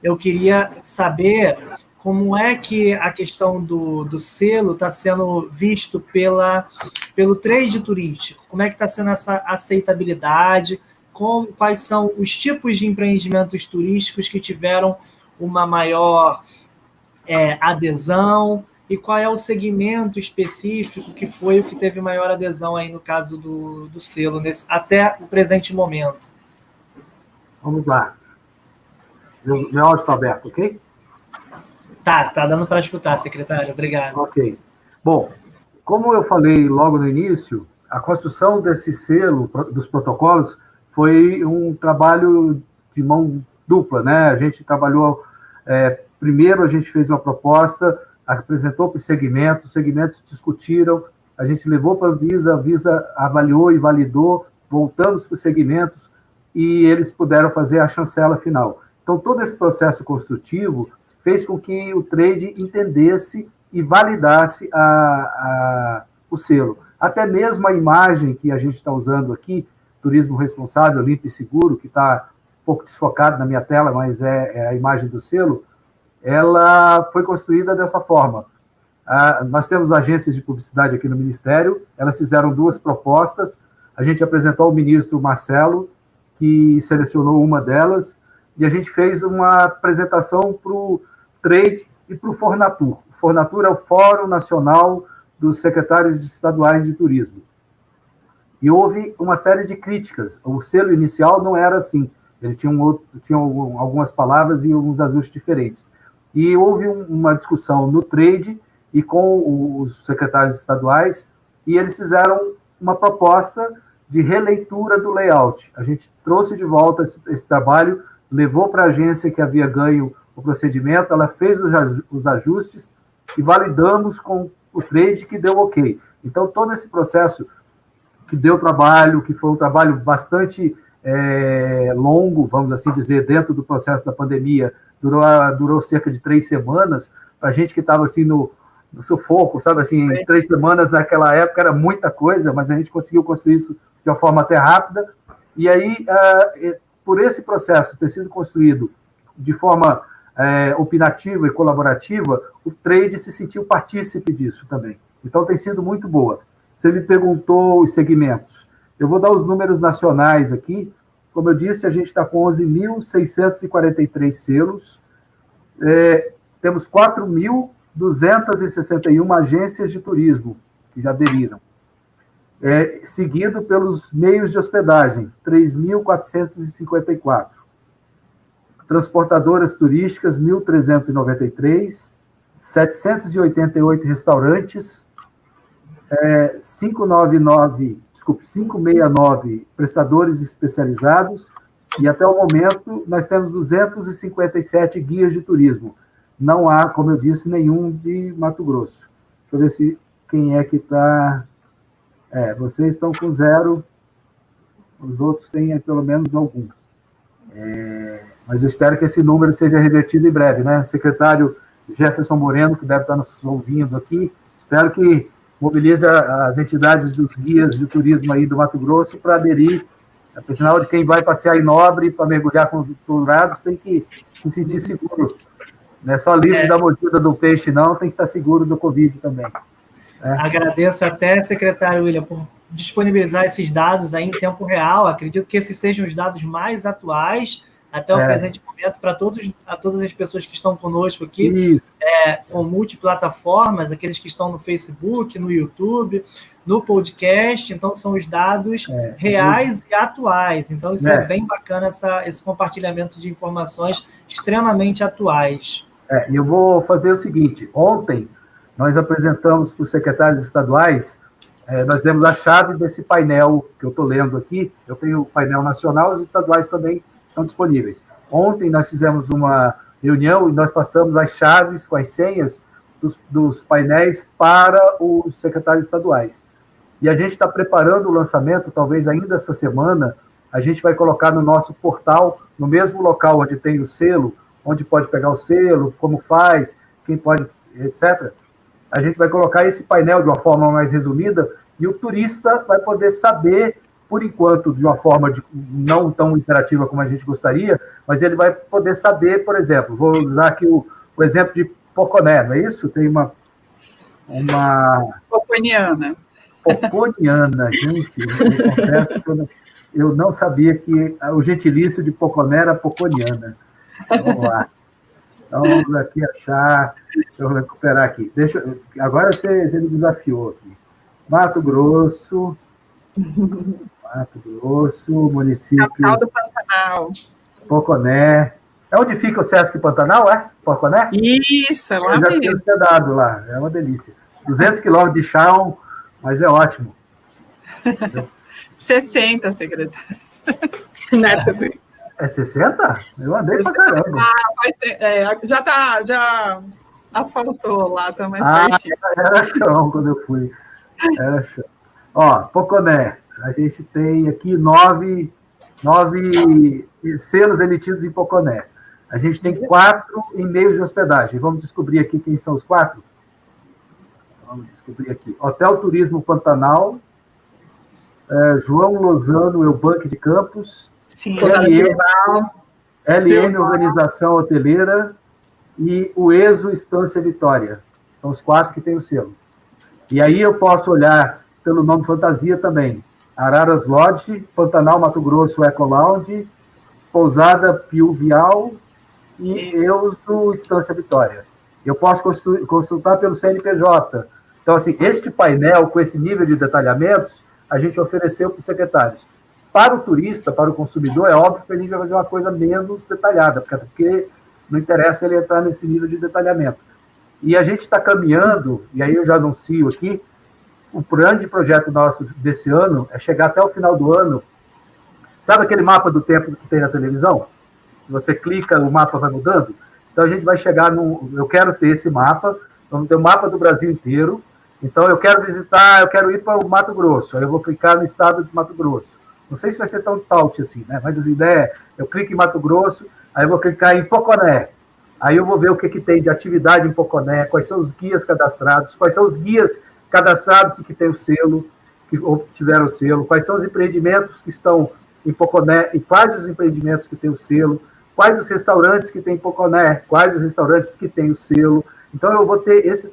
Eu queria saber como é que a questão do selo está sendo visto pelo trade turístico, como é que está sendo essa aceitabilidade, quais são os tipos de empreendimentos turísticos que tiveram uma maior adesão e qual é o segmento específico que foi o que teve maior adesão aí no caso do selo, até o presente momento. Vamos lá. Meu áudio está aberto, ok? Tá dando para escutar, secretário. Obrigado. Ok. Bom, como eu falei logo no início, a construção desse selo, dos protocolos, foi um trabalho de mão dupla, né? A gente trabalhou, primeiro a gente fez uma proposta, apresentou para os segmentos discutiram, a gente levou para a Visa avaliou e validou, voltamos para os segmentos e eles puderam fazer a chancela final. Então, todo esse processo construtivo fez com que o trade entendesse e validasse o selo. Até mesmo a imagem que a gente está usando aqui, Turismo Responsável, Limpo e Seguro, que está um pouco desfocado na minha tela, mas é a imagem do selo, ela foi construída dessa forma. Nós temos agências de publicidade aqui no Ministério, elas fizeram 2 propostas, a gente apresentou ao ministro Marcelo, que selecionou uma delas, e a gente fez uma apresentação para o Trade e para o Fornatur. O Fornatur é o Fórum Nacional dos Secretários Estaduais de Turismo. E houve uma série de críticas. O selo inicial não era assim. Ele tinha algumas palavras e alguns ajustes diferentes. E houve uma discussão no Trade e com os secretários estaduais, e eles fizeram uma proposta de releitura do layout. A gente trouxe de volta esse trabalho, levou para a agência que havia ganho o procedimento, ela fez os ajustes e validamos com o Trade, que deu ok. Então, todo esse processo que deu trabalho, que foi um trabalho bastante longo, vamos assim dizer, dentro do processo da pandemia, durou cerca de 3 semanas, para a gente que estava assim no sufoco, sabe, assim, em 3 semanas naquela época era muita coisa, mas a gente conseguiu construir isso de uma forma até rápida, e aí, por esse processo ter sido construído de forma opinativa e colaborativa, o Trade se sentiu partícipe disso também. Então, tem sido muito boa. Você me perguntou os segmentos. Eu vou dar os números nacionais aqui. Como eu disse, a gente está com 11.643 selos. Temos 4.261 agências de turismo que já aderiram. Seguido pelos meios de hospedagem, 3.454. Transportadoras turísticas, 1.393. 788 restaurantes. 569 prestadores especializados, e até o momento nós temos 257 guias de turismo. Não há, como eu disse, nenhum de Mato Grosso. Deixa eu ver se quem é que está... vocês estão com 0, os outros têm pelo menos algum. Mas eu espero que esse número seja revertido em breve, né? O secretário Jefferson Moreno, que deve estar nos ouvindo aqui, espero que mobiliza as entidades dos guias de turismo aí do Mato Grosso para aderir, porque sinal de quem vai passear em Nobre para mergulhar com os dourados tem que se sentir seguro. Não é só livre da mordida do peixe, não, tem que estar seguro do Covid também. Agradeço até, secretário William, por disponibilizar esses dados aí em tempo real. Acredito que esses sejam os dados mais atuais até o presente momento para todas as pessoas que estão conosco aqui, com multiplataformas, aqueles que estão no Facebook, no YouTube, no podcast. Então, são os dados reais e atuais. Então, isso é bem bacana, esse compartilhamento de informações extremamente atuais. E eu vou fazer o seguinte. Ontem, nós apresentamos para os secretários estaduais, nós demos a chave desse painel que eu estou lendo aqui. Eu tenho o painel nacional, os estaduais também estão disponíveis. Ontem nós fizemos uma reunião e nós passamos as chaves com as senhas dos painéis para os secretários estaduais. E a gente está preparando o lançamento, talvez ainda essa semana, a gente vai colocar no nosso portal, no mesmo local onde tem o selo, onde pode pegar o selo, como faz, quem pode, etc. A gente vai colocar esse painel de uma forma mais resumida e o turista vai poder saber, por enquanto, de uma forma não tão interativa como a gente gostaria, mas ele vai poder saber, por exemplo, vou usar aqui o exemplo de Poconé, não é isso? Tem uma... Poconiana. Poconiana, gente, eu confesso que eu não sabia que o gentilício de Poconé era Poconiana. Vamos lá. Então, vamos aqui achar, deixa eu recuperar aqui. Agora você me desafiou aqui. Mato Grosso, município... Capital do Pantanal. Poconé. É onde fica o Sesc Pantanal, é? Poconé? Isso, é lá mesmo. Eu já tenho hospedado lá, é uma delícia. 200 quilômetros de chão, mas é ótimo. 60, secretário. Não é tudo isso. É 60? Eu andei pra caramba. Já asfaltou lá, tá mais pertinho. Era chão quando eu fui. Era chão. Ó, Poconé, a gente tem aqui 9 selos emitidos em Poconé. A gente tem 4 em meios de hospedagem. Vamos descobrir aqui quem são os 4? Vamos descobrir aqui. Hotel Turismo Pantanal, João Lozano Eubank de Campos, Sim, LM Organização Hoteleira e o ESO Estância Vitória. São os 4 que têm o selo. E aí eu posso olhar pelo nome fantasia também. Araras Lodge, Pantanal, Mato Grosso, Eco Lounge, Pousada Piuvial e Euso Estância Vitória. Eu posso consultar pelo CNPJ. Então, assim, este painel, com esse nível de detalhamentos, a gente ofereceu para os secretários. Para o turista, para o consumidor, é óbvio que a gente vai fazer uma coisa menos detalhada, porque não interessa ele entrar nesse nível de detalhamento. E a gente está caminhando, e aí eu já anuncio aqui, o grande projeto nosso desse ano é chegar até o final do ano. Sabe aquele mapa do tempo que tem na televisão? Você clica, o mapa vai mudando? Então a gente vai chegar no... Eu quero ter esse mapa, vamos ter o mapa do Brasil inteiro. Então eu quero visitar, eu quero ir para o Mato Grosso, aí eu vou clicar no estado de Mato Grosso. Não sei se vai ser tão touch assim, né? Mas a ideia é, eu clico em Mato Grosso, aí eu vou clicar em Poconé. Aí eu vou ver o que tem de atividade em Poconé, quais são os guias cadastrados, quais são os guias cadastrados que têm o selo, que obtiveram o selo, quais são os empreendimentos que estão em Poconé e quais os empreendimentos que têm o selo, quais os restaurantes que têm em Poconé, quais os restaurantes que têm o selo. Então, eu vou ter esse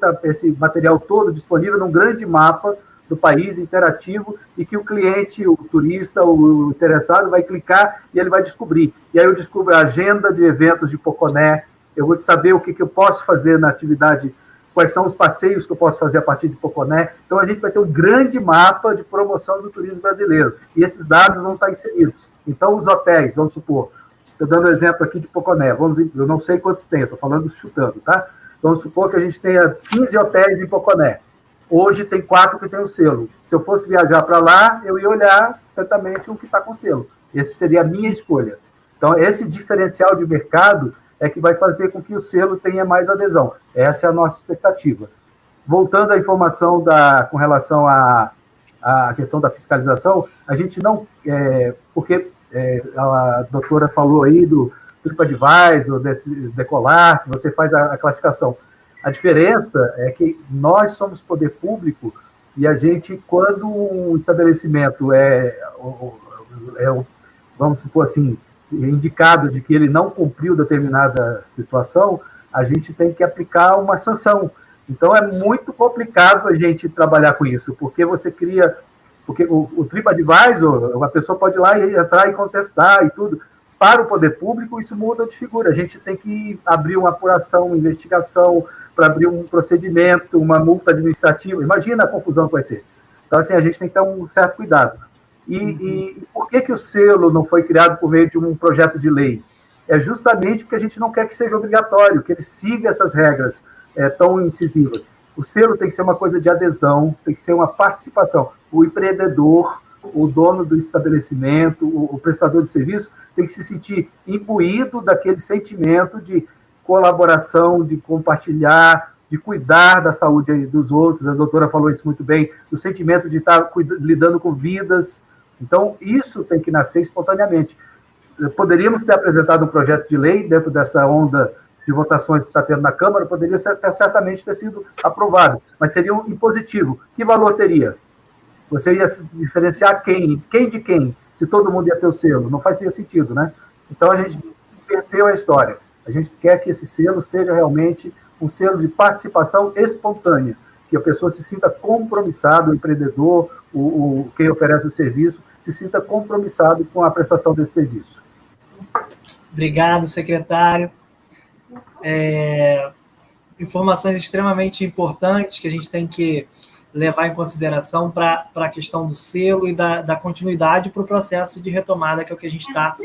material todo disponível num grande mapa do país, interativo, e que o cliente, o turista, o interessado vai clicar e ele vai descobrir. E aí eu descubro a agenda de eventos de Poconé, eu vou saber o que eu posso fazer na atividade, quais são os passeios que eu posso fazer a partir de Poconé. Então, a gente vai ter um grande mapa de promoção do turismo brasileiro. E esses dados vão estar inseridos. Então, os hotéis, vamos supor, estou dando um exemplo aqui de Poconé, eu não sei quantos tem, estou falando chutando, tá? Vamos supor que a gente tenha 15 hotéis em Poconé. Hoje tem 4 que tem o selo. Se eu fosse viajar para lá, eu ia olhar certamente um que está com selo. Essa seria a minha escolha. Então, esse diferencial de mercado é que vai fazer com que o selo tenha mais adesão. Essa é a nossa expectativa. Voltando à informação com relação à questão da fiscalização, a gente não... porque a doutora falou aí do TripAdvisor, desse Decolar, que você faz a classificação. A diferença é que nós somos poder público e a gente, quando um estabelecimento vamos supor assim, indicado de que ele não cumpriu determinada situação, a gente tem que aplicar uma sanção. Então, é muito complicado a gente trabalhar com isso, porque você cria... Porque o TripAdvisor, a pessoa pode ir lá e entrar e contestar e tudo. Para o poder público, isso muda de figura. A gente tem que abrir uma apuração, uma investigação, para abrir um procedimento, uma multa administrativa. Imagina a confusão que vai ser. Então, assim, a gente tem que ter um certo cuidado. E por que o selo não foi criado por meio de um projeto de lei? É justamente porque a gente não quer que seja obrigatório, que ele siga essas regras tão incisivas. O selo tem que ser uma coisa de adesão, tem que ser uma participação. O empreendedor, o dono do estabelecimento, o prestador de serviço, tem que se sentir imbuído daquele sentimento de colaboração, de compartilhar, de cuidar da saúde dos outros. A doutora falou isso muito bem, do sentimento de estar lidando com vidas. Então, isso tem que nascer espontaneamente. Poderíamos ter apresentado um projeto de lei dentro dessa onda de votações que está tendo na Câmara, poderia certamente ter sido aprovado, mas seria um impositivo. Que valor teria? Você ia diferenciar quem de quem, se todo mundo ia ter o selo? Não fazia sentido, né? Então, a gente inverteu a história. A gente quer que esse selo seja realmente um selo de participação espontânea, que a pessoa se sinta compromissado, o empreendedor, quem oferece o serviço, se sinta compromissado com a prestação desse serviço. Obrigado, secretário. Informações extremamente importantes que a gente tem que levar em consideração para a questão do selo e da continuidade para o processo de retomada, que é o que a gente está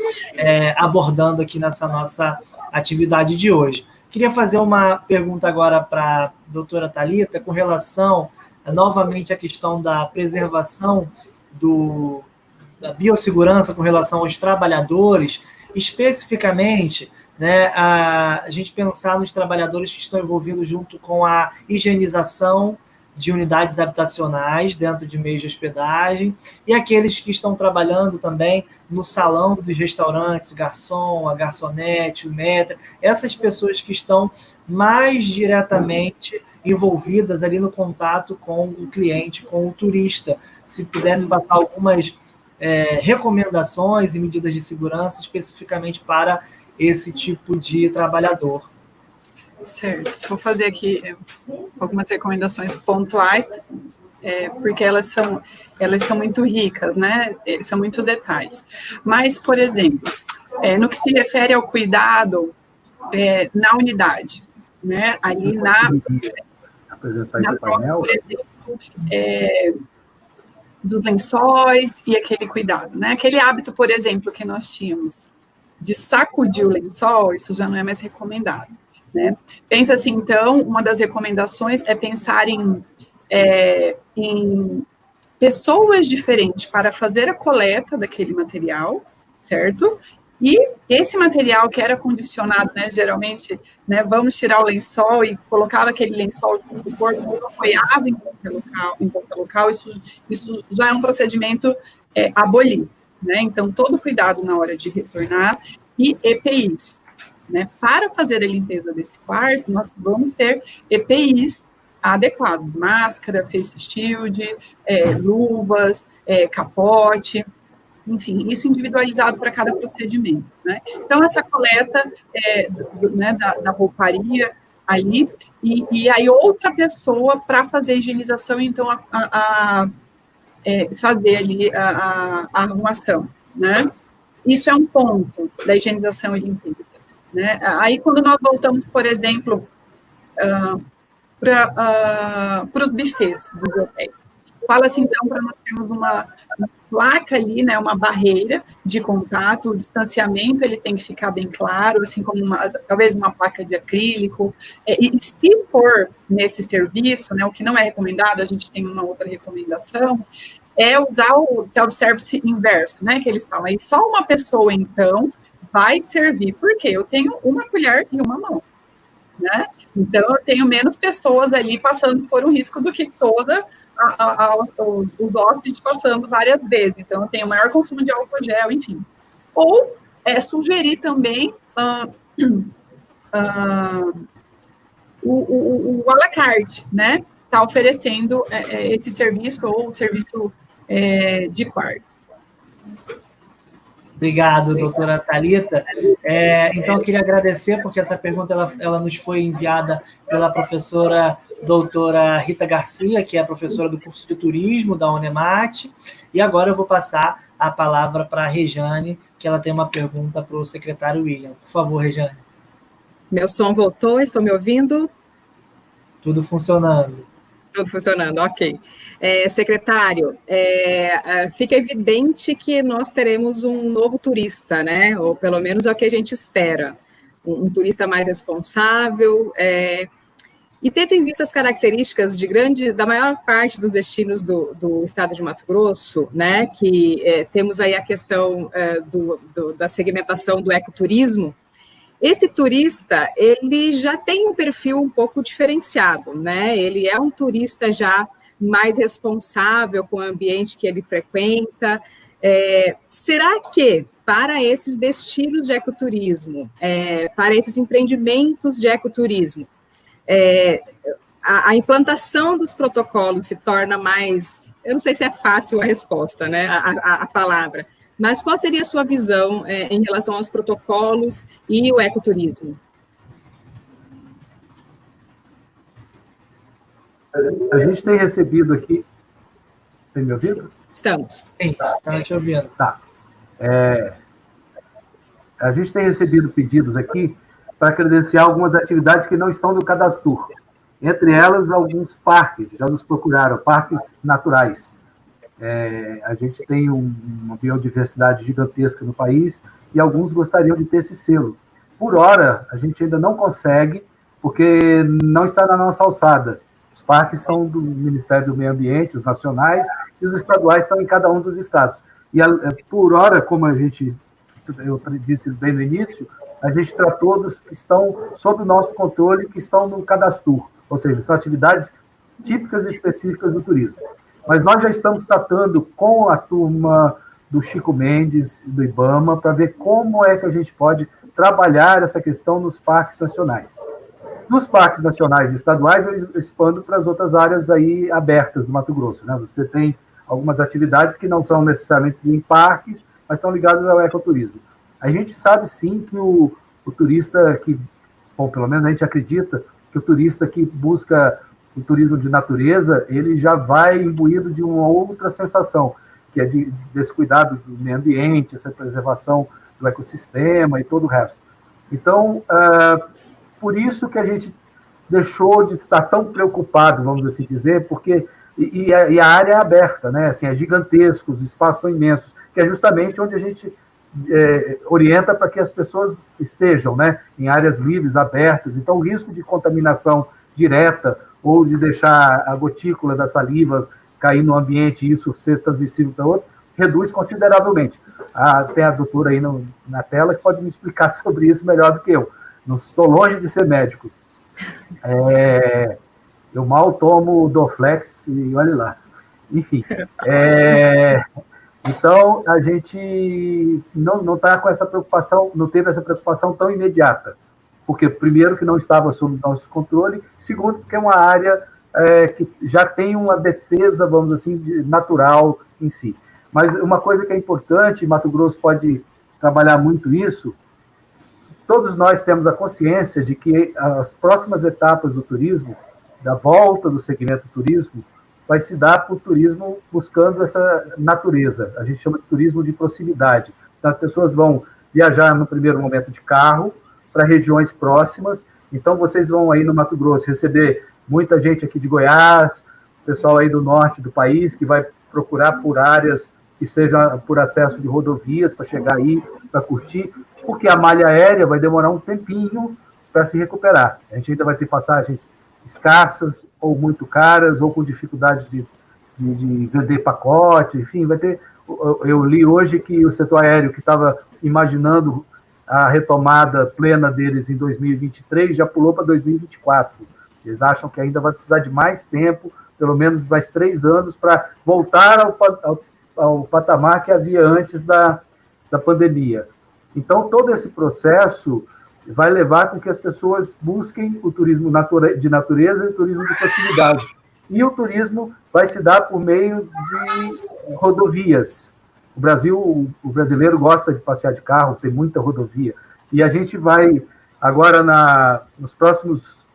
abordando aqui nessa nossa atividade de hoje. Queria fazer uma pergunta agora para a doutora Thalita, com relação, novamente, à questão da preservação da biossegurança com relação aos trabalhadores, especificamente, né, a gente pensar nos trabalhadores que estão envolvidos junto com a higienização de unidades habitacionais dentro de meios de hospedagem e aqueles que estão trabalhando também no salão dos restaurantes, o garçom, a garçonete, o maître, essas pessoas que estão mais diretamente envolvidas ali no contato com o cliente, com o turista. Se pudesse passar algumas recomendações e medidas de segurança especificamente para esse tipo de trabalhador. Certo. Vou fazer aqui algumas recomendações pontuais, porque elas são muito ricas, né? São muito detalhes. Mas, por exemplo, no que se refere ao cuidado na unidade, né? Ali apresentar esse painel, por exemplo, dos lençóis e aquele cuidado, né? Aquele hábito, por exemplo, que nós tínhamos de sacudir o lençol, isso já não é mais recomendado, né? Pensa assim, então, uma das recomendações é pensar em pessoas diferentes para fazer a coleta daquele material, certo? E esse material que era condicionado, né, geralmente, né, vamos tirar o lençol e colocava aquele lençol junto do corpo, apoiava em qualquer local, isso já é um procedimento abolido, né? Então, todo cuidado na hora de retornar e EPIs, né? Para fazer a limpeza desse quarto, nós vamos ter EPIs adequados, máscara, face shield, luvas, capote, enfim, isso individualizado para cada procedimento, né? Então, essa coleta né, da rouparia ali, e aí outra pessoa para fazer a higienização, então, fazer ali a arrumação, né? Isso é um ponto da higienização e limpeza, né? Aí, quando nós voltamos, por exemplo, para os buffets dos hotéis. Fala-se, então, para nós termos uma placa ali, né, uma barreira de contato, o distanciamento ele tem que ficar bem claro, assim como talvez uma placa de acrílico, e se for nesse serviço, né, o que não é recomendado, a gente tem uma outra recomendação, é usar o self-service inverso, né, que eles falam, aí só uma pessoa, então, vai servir, porque eu tenho uma colher e uma mão, né, então eu tenho menos pessoas ali passando por um risco do que os hóspedes passando várias vezes, então eu tenho maior consumo de álcool gel, enfim. Ou sugerir também o à la carte, né? Está oferecendo esse serviço ou o serviço de quarto. Obrigado, doutora Thalita. Então, eu queria agradecer, porque essa pergunta ela nos foi enviada pela professora doutora Rita Garcia, que é professora do curso de turismo da Unemat, e agora eu vou passar a palavra para a Rejane, que ela tem uma pergunta para o secretário William. Por favor, Rejane. Meu som voltou, estão me ouvindo? Tudo funcionando. Tudo funcionando, ok. Secretário, fica evidente que nós teremos um novo turista, né? Ou pelo menos é o que a gente espera. Um turista mais responsável, e tendo em vista as características da maior parte dos destinos do estado de Mato Grosso, né? Que temos aí a questão da segmentação do ecoturismo. Esse turista, ele já tem um perfil um pouco diferenciado, né? Ele é um turista já mais responsável com o ambiente que ele frequenta. Será que, para esses destinos de ecoturismo, para esses empreendimentos de ecoturismo, a implantação dos protocolos se torna mais... Eu não sei se é fácil a resposta, né? A palavra. Mas qual seria a sua visão em relação aos protocolos e o ecoturismo? A gente tem recebido aqui... Tem me ouvindo? Estamos. Sim, estamos te ouvindo. Tá. A gente tem recebido pedidos aqui para credenciar algumas atividades que não estão no cadastro. Entre elas, alguns parques, já nos procuraram, parques naturais. A gente tem uma biodiversidade gigantesca no país e alguns gostariam de ter esse selo. Por hora, a gente ainda não consegue, porque não está na nossa alçada. Os parques são do Ministério do Meio Ambiente, os nacionais, e os estaduais estão em cada um dos estados. E, por hora, como eu disse bem no início, a gente tratou dos que estão sob o nosso controle, que estão no cadastro, ou seja, são atividades típicas e específicas do turismo. Mas nós já estamos tratando com a turma do Chico Mendes e do IBAMA para ver como é que a gente pode trabalhar essa questão nos parques nacionais. Nos parques nacionais e estaduais, eu expando para as outras áreas aí abertas do Mato Grosso, né? Você tem algumas atividades que não são necessariamente em parques, mas estão ligadas ao ecoturismo. A gente sabe, sim, que o turista que ou pelo menos a gente acredita, que o turista que busca o turismo de natureza, ele já vai imbuído de uma outra sensação, que é desse cuidado do meio ambiente, essa preservação do ecossistema e todo o resto. Então, por isso que a gente deixou de estar tão preocupado, vamos assim dizer, porque a área é aberta, né? Assim, é gigantesco, os espaços são imensos, que é justamente onde a gente orienta para que as pessoas estejam, né, em áreas livres, abertas. Então, o risco de contaminação direta ou de deixar a gotícula da saliva cair no ambiente e isso ser transmissível para outro, reduz consideravelmente. Tem a doutora aí na tela que pode me explicar sobre isso melhor do que eu. Não estou longe de ser médico. Eu mal tomo Dorflex e olhe lá. Enfim. Então, a gente não está com essa preocupação, não teve essa preocupação tão imediata. Porque, primeiro, que não estava sob nosso controle, segundo, que é uma área que já tem uma defesa, vamos assim, natural em si. Mas uma coisa que é importante, Mato Grosso pode trabalhar muito isso, todos nós temos a consciência de que as próximas etapas do turismo, da volta do segmento turismo, vai se dar por turismo buscando essa natureza. A gente chama de turismo de proximidade. Então, as pessoas vão viajar no primeiro momento de carro para regiões próximas. Então, vocês vão aí no Mato Grosso receber muita gente aqui de Goiás, pessoal aí do norte do país, que vai procurar por áreas que sejam por acesso de rodovias para chegar aí, para curtir, porque a malha aérea vai demorar um tempinho para se recuperar. A gente ainda vai ter passagens escassas, ou muito caras, ou com dificuldade de vender pacote, enfim, vai ter... Eu li hoje que o setor aéreo, que estava imaginando a retomada plena deles em 2023, já pulou para 2024. Eles acham que ainda vai precisar de mais tempo, pelo menos mais 3 anos, para voltar ao patamar que havia antes da pandemia. Então, todo esse processo vai levar com que as pessoas busquem o turismo de natureza e o turismo de proximidade. E o turismo vai se dar por meio de rodovias. O brasileiro gosta de passear de carro, tem muita rodovia. E a gente vai, agora nos próximos,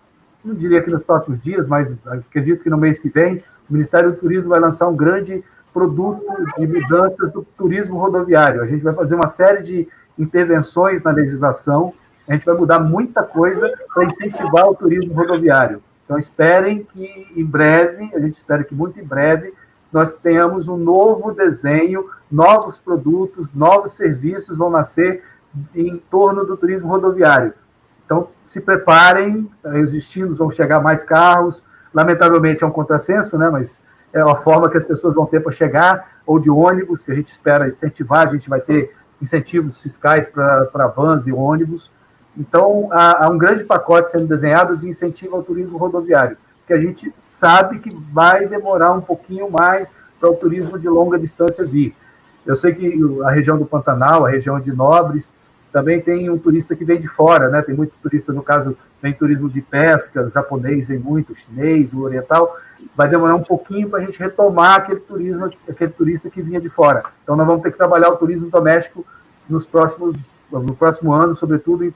não diria que nos próximos dias, mas acredito que no mês que vem, o Ministério do Turismo vai lançar um grande produto de mudanças do turismo rodoviário. A gente vai fazer uma série de intervenções na legislação. A gente vai mudar muita coisa para incentivar o turismo rodoviário. Então, esperem que em breve, a gente espera que muito em breve, nós tenhamos um novo desenho, novos produtos, novos serviços vão nascer em torno do turismo rodoviário. Então, se preparem, os destinos vão chegar mais carros, lamentavelmente é um contrassenso, né? Mas é a forma que as pessoas vão ter para chegar, ou de ônibus, que a gente espera incentivar, a gente vai ter incentivos fiscais para vans e ônibus. Então, há um grande pacote sendo desenhado de incentivo ao turismo rodoviário, que a gente sabe que vai demorar um pouquinho mais para o turismo de longa distância vir. Eu sei que a região do Pantanal, a região de Nobres, também tem um turista que vem de fora, né? Tem muito turista, no caso, vem turismo de pesca, o japonês vem muito, o chinês, o oriental. Vai demorar um pouquinho para a gente retomar aquele turista que vinha de fora. Então, nós vamos ter que trabalhar o turismo doméstico no próximo ano, sobretudo,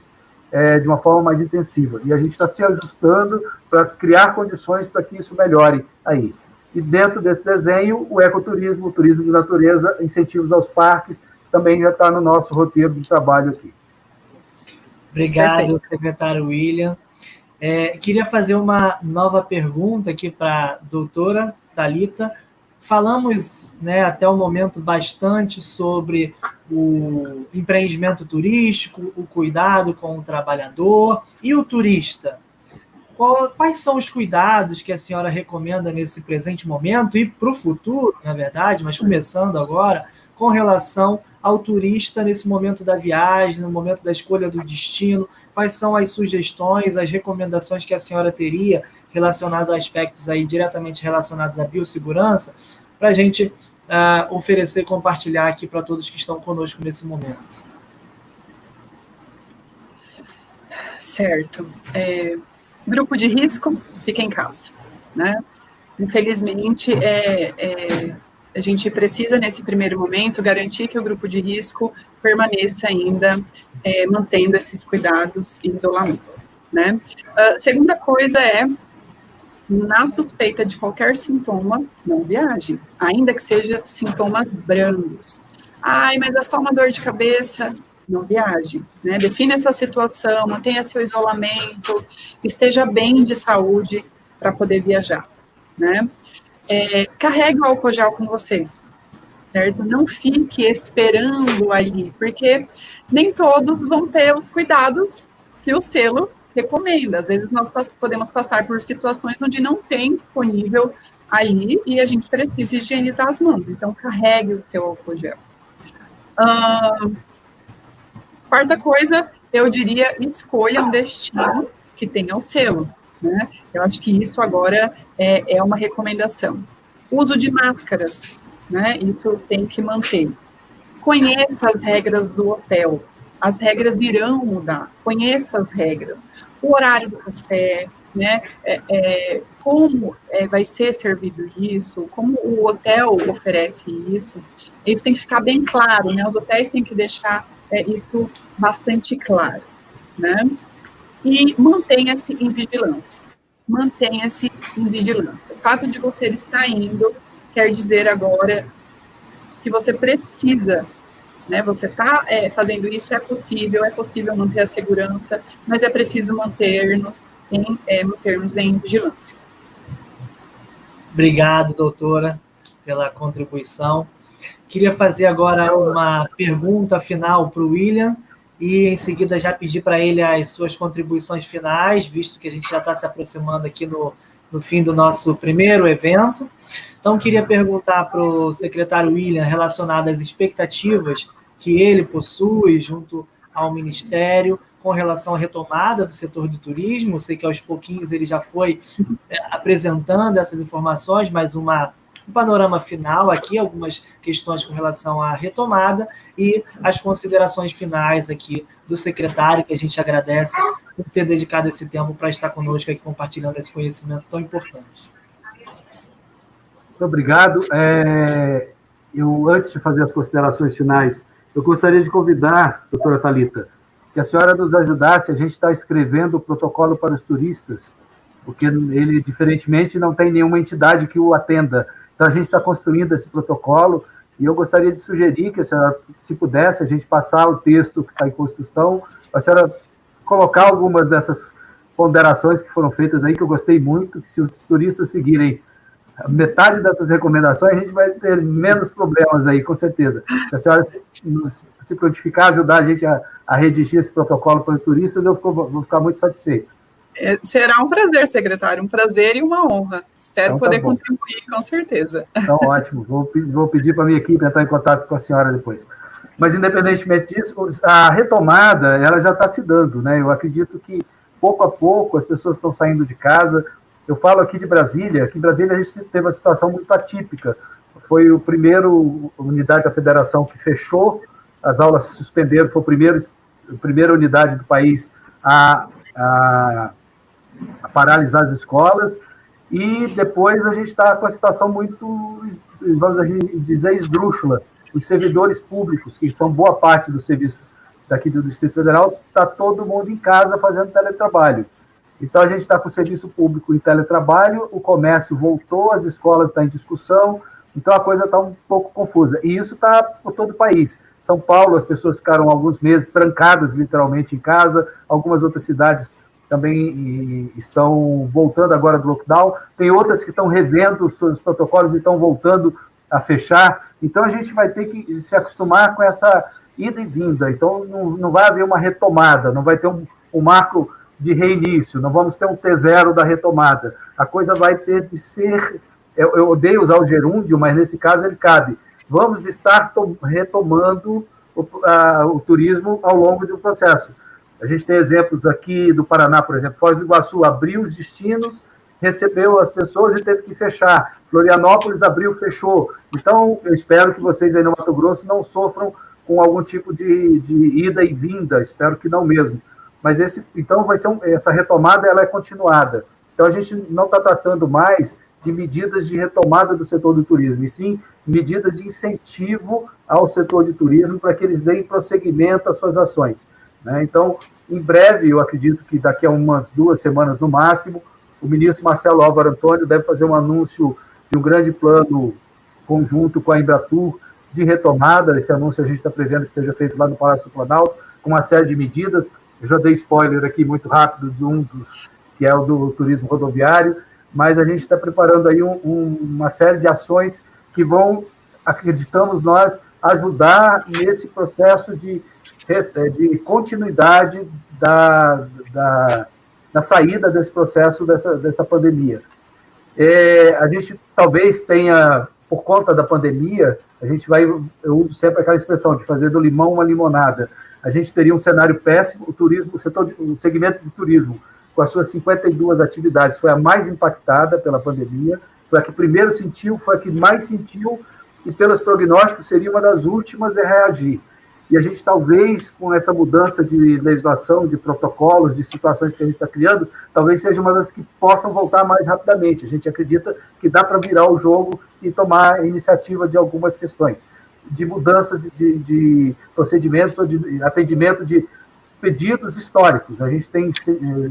de uma forma mais intensiva. E a gente está se ajustando para criar condições para que isso melhore aí. E dentro desse desenho, o ecoturismo, o turismo de natureza, incentivos aos parques, também já está no nosso roteiro de trabalho aqui. Obrigado, Perfeito. secretário William. Queria fazer uma nova pergunta aqui para a doutora Thalita. Falamos, né, até o momento bastante sobre o empreendimento turístico, o cuidado com o trabalhador e o turista. Quais são os cuidados que a senhora recomenda nesse presente momento e para o futuro, na verdade, mas começando agora, com relação ao turista nesse momento da viagem, no momento da escolha do destino? Quais são as sugestões, as recomendações que a senhora teria relacionado a aspectos aí diretamente relacionados à biossegurança, para a gente oferecer e compartilhar aqui para todos que estão conosco nesse momento? Certo. Grupo de risco, fica em casa, né? Infelizmente, a gente precisa, nesse primeiro momento, garantir que o grupo de risco permaneça ainda mantendo esses cuidados e isolamento. né? Segunda coisa é, na suspeita de qualquer sintoma, não viaje, ainda que seja sintomas brandos. Ai, mas é só uma dor de cabeça, não viaje, né? Define essa situação, mantenha seu isolamento, esteja bem de saúde para poder viajar, né? Carregue o álcool gel com você, certo? Não fique esperando ali, porque nem todos vão ter os cuidados que o selo recomenda. Às vezes nós podemos passar por situações onde não tem disponível ali e a gente precisa higienizar as mãos. Então, carregue o seu álcool gel. Quarta coisa, eu diria, escolha um destino que tenha o selo, né? Eu acho que isso agora é uma recomendação. Uso de máscaras, né? Isso tem que manter. Conheça as regras do hotel. As regras irão mudar. Conheça as regras. O horário do café, né? Como vai ser servido isso, como o hotel oferece isso. Isso tem que ficar bem claro, né? Os hotéis têm que deixar isso bastante claro, né? E mantenha-se em vigilância. Mantenha-se em vigilância. O fato de você estar indo quer dizer agora que você precisa, né? Você está fazendo isso, é possível manter a segurança, mas é preciso manter-nos em vigilância. Obrigado, doutora, pela contribuição. Queria fazer agora uma pergunta final para o William e, em seguida, já pedir para ele as suas contribuições finais, visto que a gente já está se aproximando aqui no fim do nosso primeiro evento. Então, queria perguntar para o secretário William, relacionado às expectativas que ele possui junto ao Ministério com relação à retomada do setor do turismo. Sei que aos pouquinhos ele já foi apresentando essas informações, mas um panorama final aqui, algumas questões com relação à retomada e as considerações finais aqui do secretário, que a gente agradece por ter dedicado esse tempo para estar conosco aqui compartilhando esse conhecimento tão importante. Muito obrigado. Antes de fazer as considerações finais, eu gostaria de convidar, doutora Thalita, que a senhora nos ajudasse. A gente está escrevendo o protocolo para os turistas, porque ele, diferentemente, não tem nenhuma entidade que o atenda. Então, a gente está construindo esse protocolo e eu gostaria de sugerir que a senhora, se pudesse, a gente passar o texto que está em construção, a senhora colocar algumas dessas ponderações que foram feitas aí, que eu gostei muito, que se os turistas seguirem metade dessas recomendações, a gente vai ter menos problemas aí, com certeza. Se a senhora se prontificar, ajudar a gente a redigir esse protocolo para os turistas, eu vou ficar muito satisfeito. Será um prazer, secretário, um prazer e uma honra. Espero poder contribuir, com certeza. Então, ótimo. Vou pedir para a minha equipe entrar em contato com a senhora depois. Mas, independentemente disso, a retomada, ela já está se dando, né? Eu acredito que, pouco a pouco, as pessoas estão saindo de casa. Eu falo aqui de Brasília. Aqui em Brasília, a gente teve uma situação muito atípica. Foi a primeira unidade da federação que fechou, as aulas se suspenderam, foi a primeira unidade do país a paralisar as escolas, e depois a gente está com a situação muito, vamos dizer, esdrúxula. Os servidores públicos, que são boa parte do serviço daqui do Distrito Federal, está todo mundo em casa fazendo teletrabalho. Então, a gente está com o serviço público em teletrabalho, o comércio voltou, as escolas estão em discussão, então a coisa está um pouco confusa. E isso está por todo o país. São Paulo, as pessoas ficaram alguns meses trancadas, literalmente, em casa, algumas outras cidades também estão voltando agora do lockdown, tem outras que estão revendo os seus protocolos e estão voltando a fechar. Então, a gente vai ter que se acostumar com essa ida e vinda. Então, não vai haver uma retomada, não vai ter um marco de reinício, não vamos ter um T0 da retomada. A coisa vai ter de ser... Eu odeio usar o gerúndio, mas nesse caso ele cabe. Vamos estar retomando o turismo ao longo do processo. A gente tem exemplos aqui do Paraná, por exemplo, Foz do Iguaçu abriu os destinos, recebeu as pessoas e teve que fechar. Florianópolis abriu, fechou. Então, eu espero que vocês aí no Mato Grosso não sofram com algum tipo de ida e vinda, espero que não mesmo. Mas então vai ser essa retomada, ela é continuada. Então, a gente não está tratando mais de medidas de retomada do setor do turismo, e sim medidas de incentivo ao setor de turismo para que eles deem prosseguimento às suas ações, né? Então, em breve, eu acredito que daqui a umas 2 semanas no máximo, o ministro Marcelo Álvaro Antônio deve fazer um anúncio de um grande plano conjunto com a Embratur de retomada. Esse anúncio a gente está prevendo que seja feito lá no Palácio do Planalto, com uma série de medidas. Eu já dei spoiler aqui muito rápido de um dos, que é o do turismo rodoviário, mas a gente está preparando aí uma série de ações que vão, acreditamos nós, ajudar nesse processo de continuidade da saída desse processo, dessa pandemia. A gente talvez tenha, por conta da pandemia, eu uso sempre aquela expressão de fazer do limão uma limonada. A gente teria um cenário péssimo. O segmento de turismo, com as suas 52 atividades, foi a mais impactada pela pandemia, foi a que primeiro sentiu, foi a que mais sentiu, e pelos prognósticos seria uma das últimas a reagir. E a gente talvez, com essa mudança de legislação, de protocolos, de situações que a gente está criando, talvez seja uma das que possam voltar mais rapidamente. A gente acredita que dá para virar o jogo e tomar a iniciativa de algumas questões, de mudanças de procedimentos ou de atendimento de pedidos históricos. A gente tem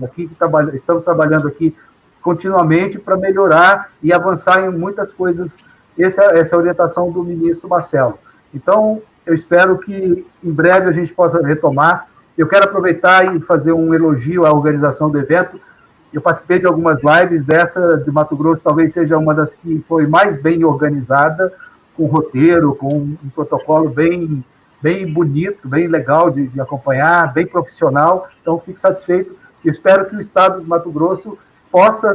aqui, estamos trabalhando aqui continuamente para melhorar e avançar em muitas coisas. Essa é a orientação do ministro Marcelo. Então, eu espero que em breve a gente possa retomar. Eu quero aproveitar e fazer um elogio à organização do evento. Eu participei de algumas lives, essa de Mato Grosso talvez seja uma das que foi mais bem organizada, com roteiro, com um protocolo bem bonito, bem legal de acompanhar, bem profissional. Então, fico satisfeito. Eu espero que o Estado de Mato Grosso possa...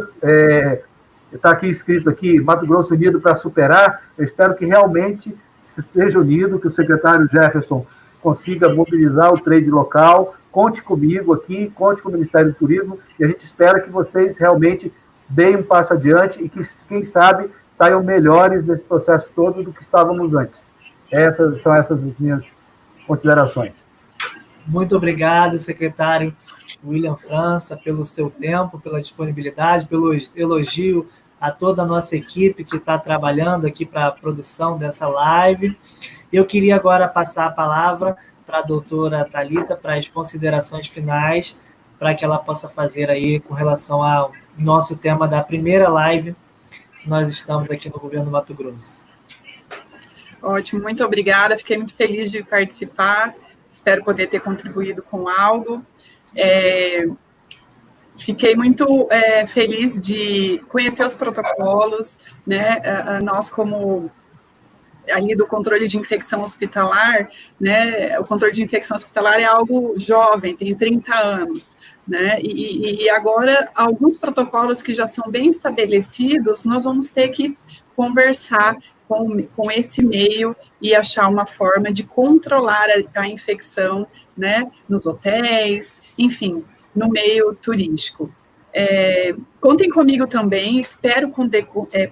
Está aqui escrito aqui, Mato Grosso unido para superar. Eu espero que realmente esteja unido, que o secretário Jefferson consiga mobilizar o trade local. Conte comigo aqui, conte com o Ministério do Turismo, e a gente espera que vocês realmente deem um passo adiante e que, quem sabe, saiam melhores desse processo todo do que estávamos antes. São essas as minhas considerações. Muito obrigado, secretário William França, pelo seu tempo, pela disponibilidade, pelo elogio a toda a nossa equipe que está trabalhando aqui para a produção dessa live. Eu queria agora passar a palavra para a doutora Thalita, para as considerações finais, para que ela possa fazer aí com relação ao nosso tema da primeira live que nós estamos aqui no Governo Mato Grosso. Ótimo, muito obrigada, fiquei muito feliz de participar, espero poder ter contribuído com algo. Fiquei muito feliz de conhecer os protocolos, né? Nós, como ali do controle de infecção hospitalar, né? O controle de infecção hospitalar é algo jovem, tem 30 anos, né? E agora, alguns protocolos que já são bem estabelecidos, nós vamos ter que conversar com esse meio e achar uma forma de controlar a infecção, né, nos hotéis, enfim, no meio turístico. Contem comigo também, espero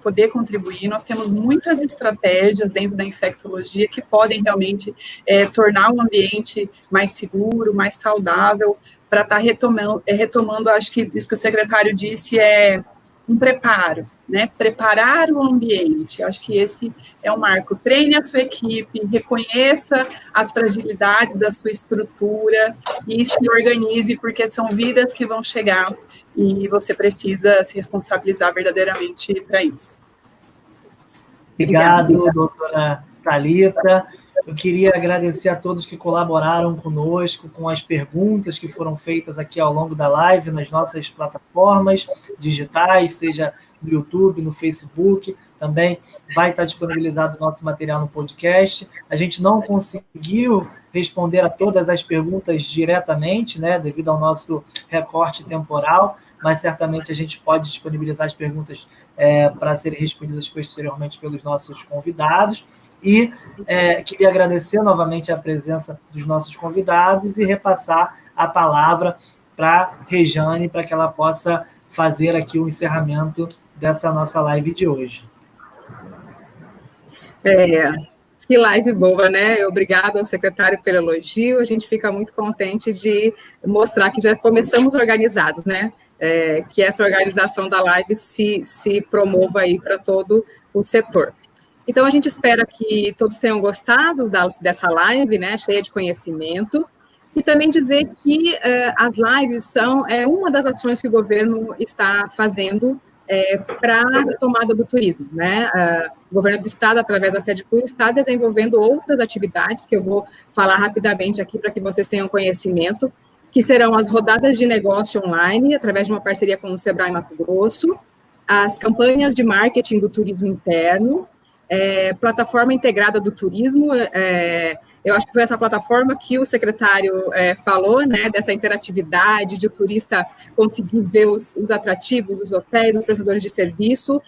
poder contribuir. Nós temos muitas estratégias dentro da infectologia que podem realmente tornar o ambiente mais seguro, mais saudável, para estar retomando, acho que isso que o secretário disse um preparo, né? Preparar o ambiente. Acho que esse é um marco. Treine a sua equipe, reconheça as fragilidades da sua estrutura e se organize, porque são vidas que vão chegar e você precisa se responsabilizar verdadeiramente para isso. Obrigado, doutora Thalita. Eu queria agradecer a todos que colaboraram conosco com as perguntas que foram feitas aqui ao longo da live nas nossas plataformas digitais, seja no YouTube, no Facebook, também vai estar disponibilizado o nosso material no podcast. A gente não conseguiu responder a todas as perguntas diretamente, né, devido ao nosso recorte temporal, mas certamente a gente pode disponibilizar as perguntas para serem respondidas posteriormente pelos nossos convidados. E queria agradecer novamente a presença dos nossos convidados e repassar a palavra para Rejane, para que ela possa fazer aqui o encerramento dessa nossa live de hoje. Que live boa, né? Obrigado ao secretário pelo elogio. A gente fica muito contente de mostrar que já começamos organizados, né? Que essa organização da live se promova aí para todo o setor. Então, a gente espera que todos tenham gostado dessa live, né, cheia de conhecimento, E também dizer que as lives são uma das ações que o governo está fazendo para a retomada do turismo, né? O governo do estado, através da SEDTUR, está desenvolvendo outras atividades que eu vou falar rapidamente aqui para que vocês tenham conhecimento, que serão as rodadas de negócio online, através de uma parceria com o Sebrae Mato Grosso, as campanhas de marketing do turismo interno, plataforma integrada do turismo, eu acho que foi essa plataforma que o secretário falou, né, dessa interatividade de o turista conseguir ver os atrativos, os hotéis, os prestadores de serviço.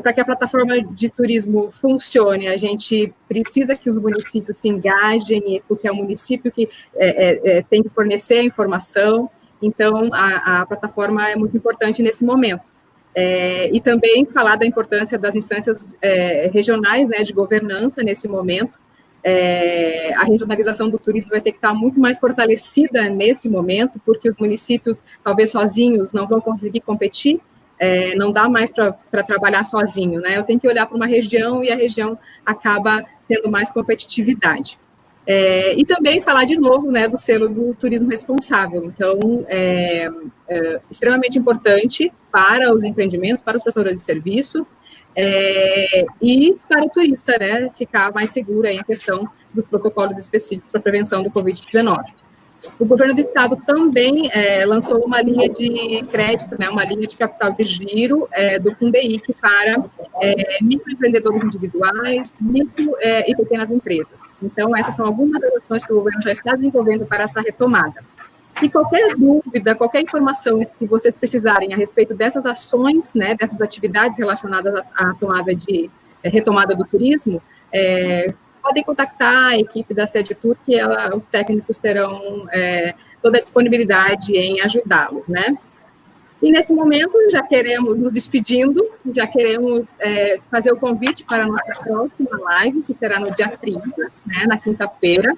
Para que a plataforma de turismo funcione, a gente precisa que os municípios se engajem, porque é o município que tem que fornecer a informação, então a plataforma é muito importante nesse momento. E também falar da importância das instâncias regionais, né, de governança nesse momento. A regionalização do turismo vai ter que estar muito mais fortalecida nesse momento, porque os municípios, talvez sozinhos, não vão conseguir competir, não dá mais para trabalhar sozinho, né? Eu tenho que olhar para uma região e a região acaba tendo mais competitividade. E também falar de novo, né, do selo do turismo responsável. Então, extremamente importante para os empreendimentos, para os prestadores de serviço e para o turista, né, ficar mais seguro aí em questão dos protocolos específicos para a prevenção do Covid-19. O governo do estado também lançou uma linha de crédito, né, uma linha de capital de giro do Fundeic para microempreendedores individuais, micro e pequenas empresas. Então, essas são algumas das ações que o governo já está desenvolvendo para essa retomada. E qualquer dúvida, qualquer informação que vocês precisarem a respeito dessas ações, né, dessas atividades relacionadas à retomada do turismo, podem contactar a equipe da SEDTUR, que os técnicos terão toda a disponibilidade em ajudá-los, né? E nesse momento, já queremos, nos despedindo, já queremos fazer o convite para a nossa próxima live, que será no dia 30, né, na quinta-feira,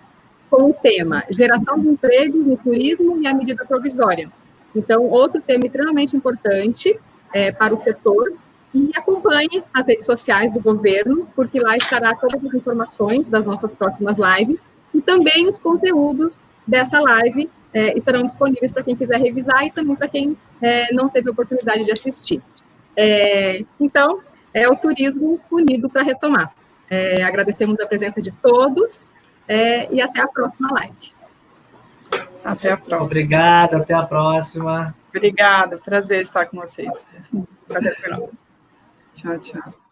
com o tema Geração de Empregos no Turismo e a Medida Provisória. Então, outro tema extremamente importante para o setor. E acompanhe as redes sociais do governo, porque lá estará todas as informações das nossas próximas lives e também os conteúdos dessa live estarão disponíveis para quem quiser revisar e também para quem não teve a oportunidade de assistir. Então, é o turismo unido para retomar. Agradecemos a presença de todos e até a próxima live. Até a próxima. Obrigado, até a próxima. Obrigada, prazer estar com vocês. Prazer foi nosso. Tchau, tchau.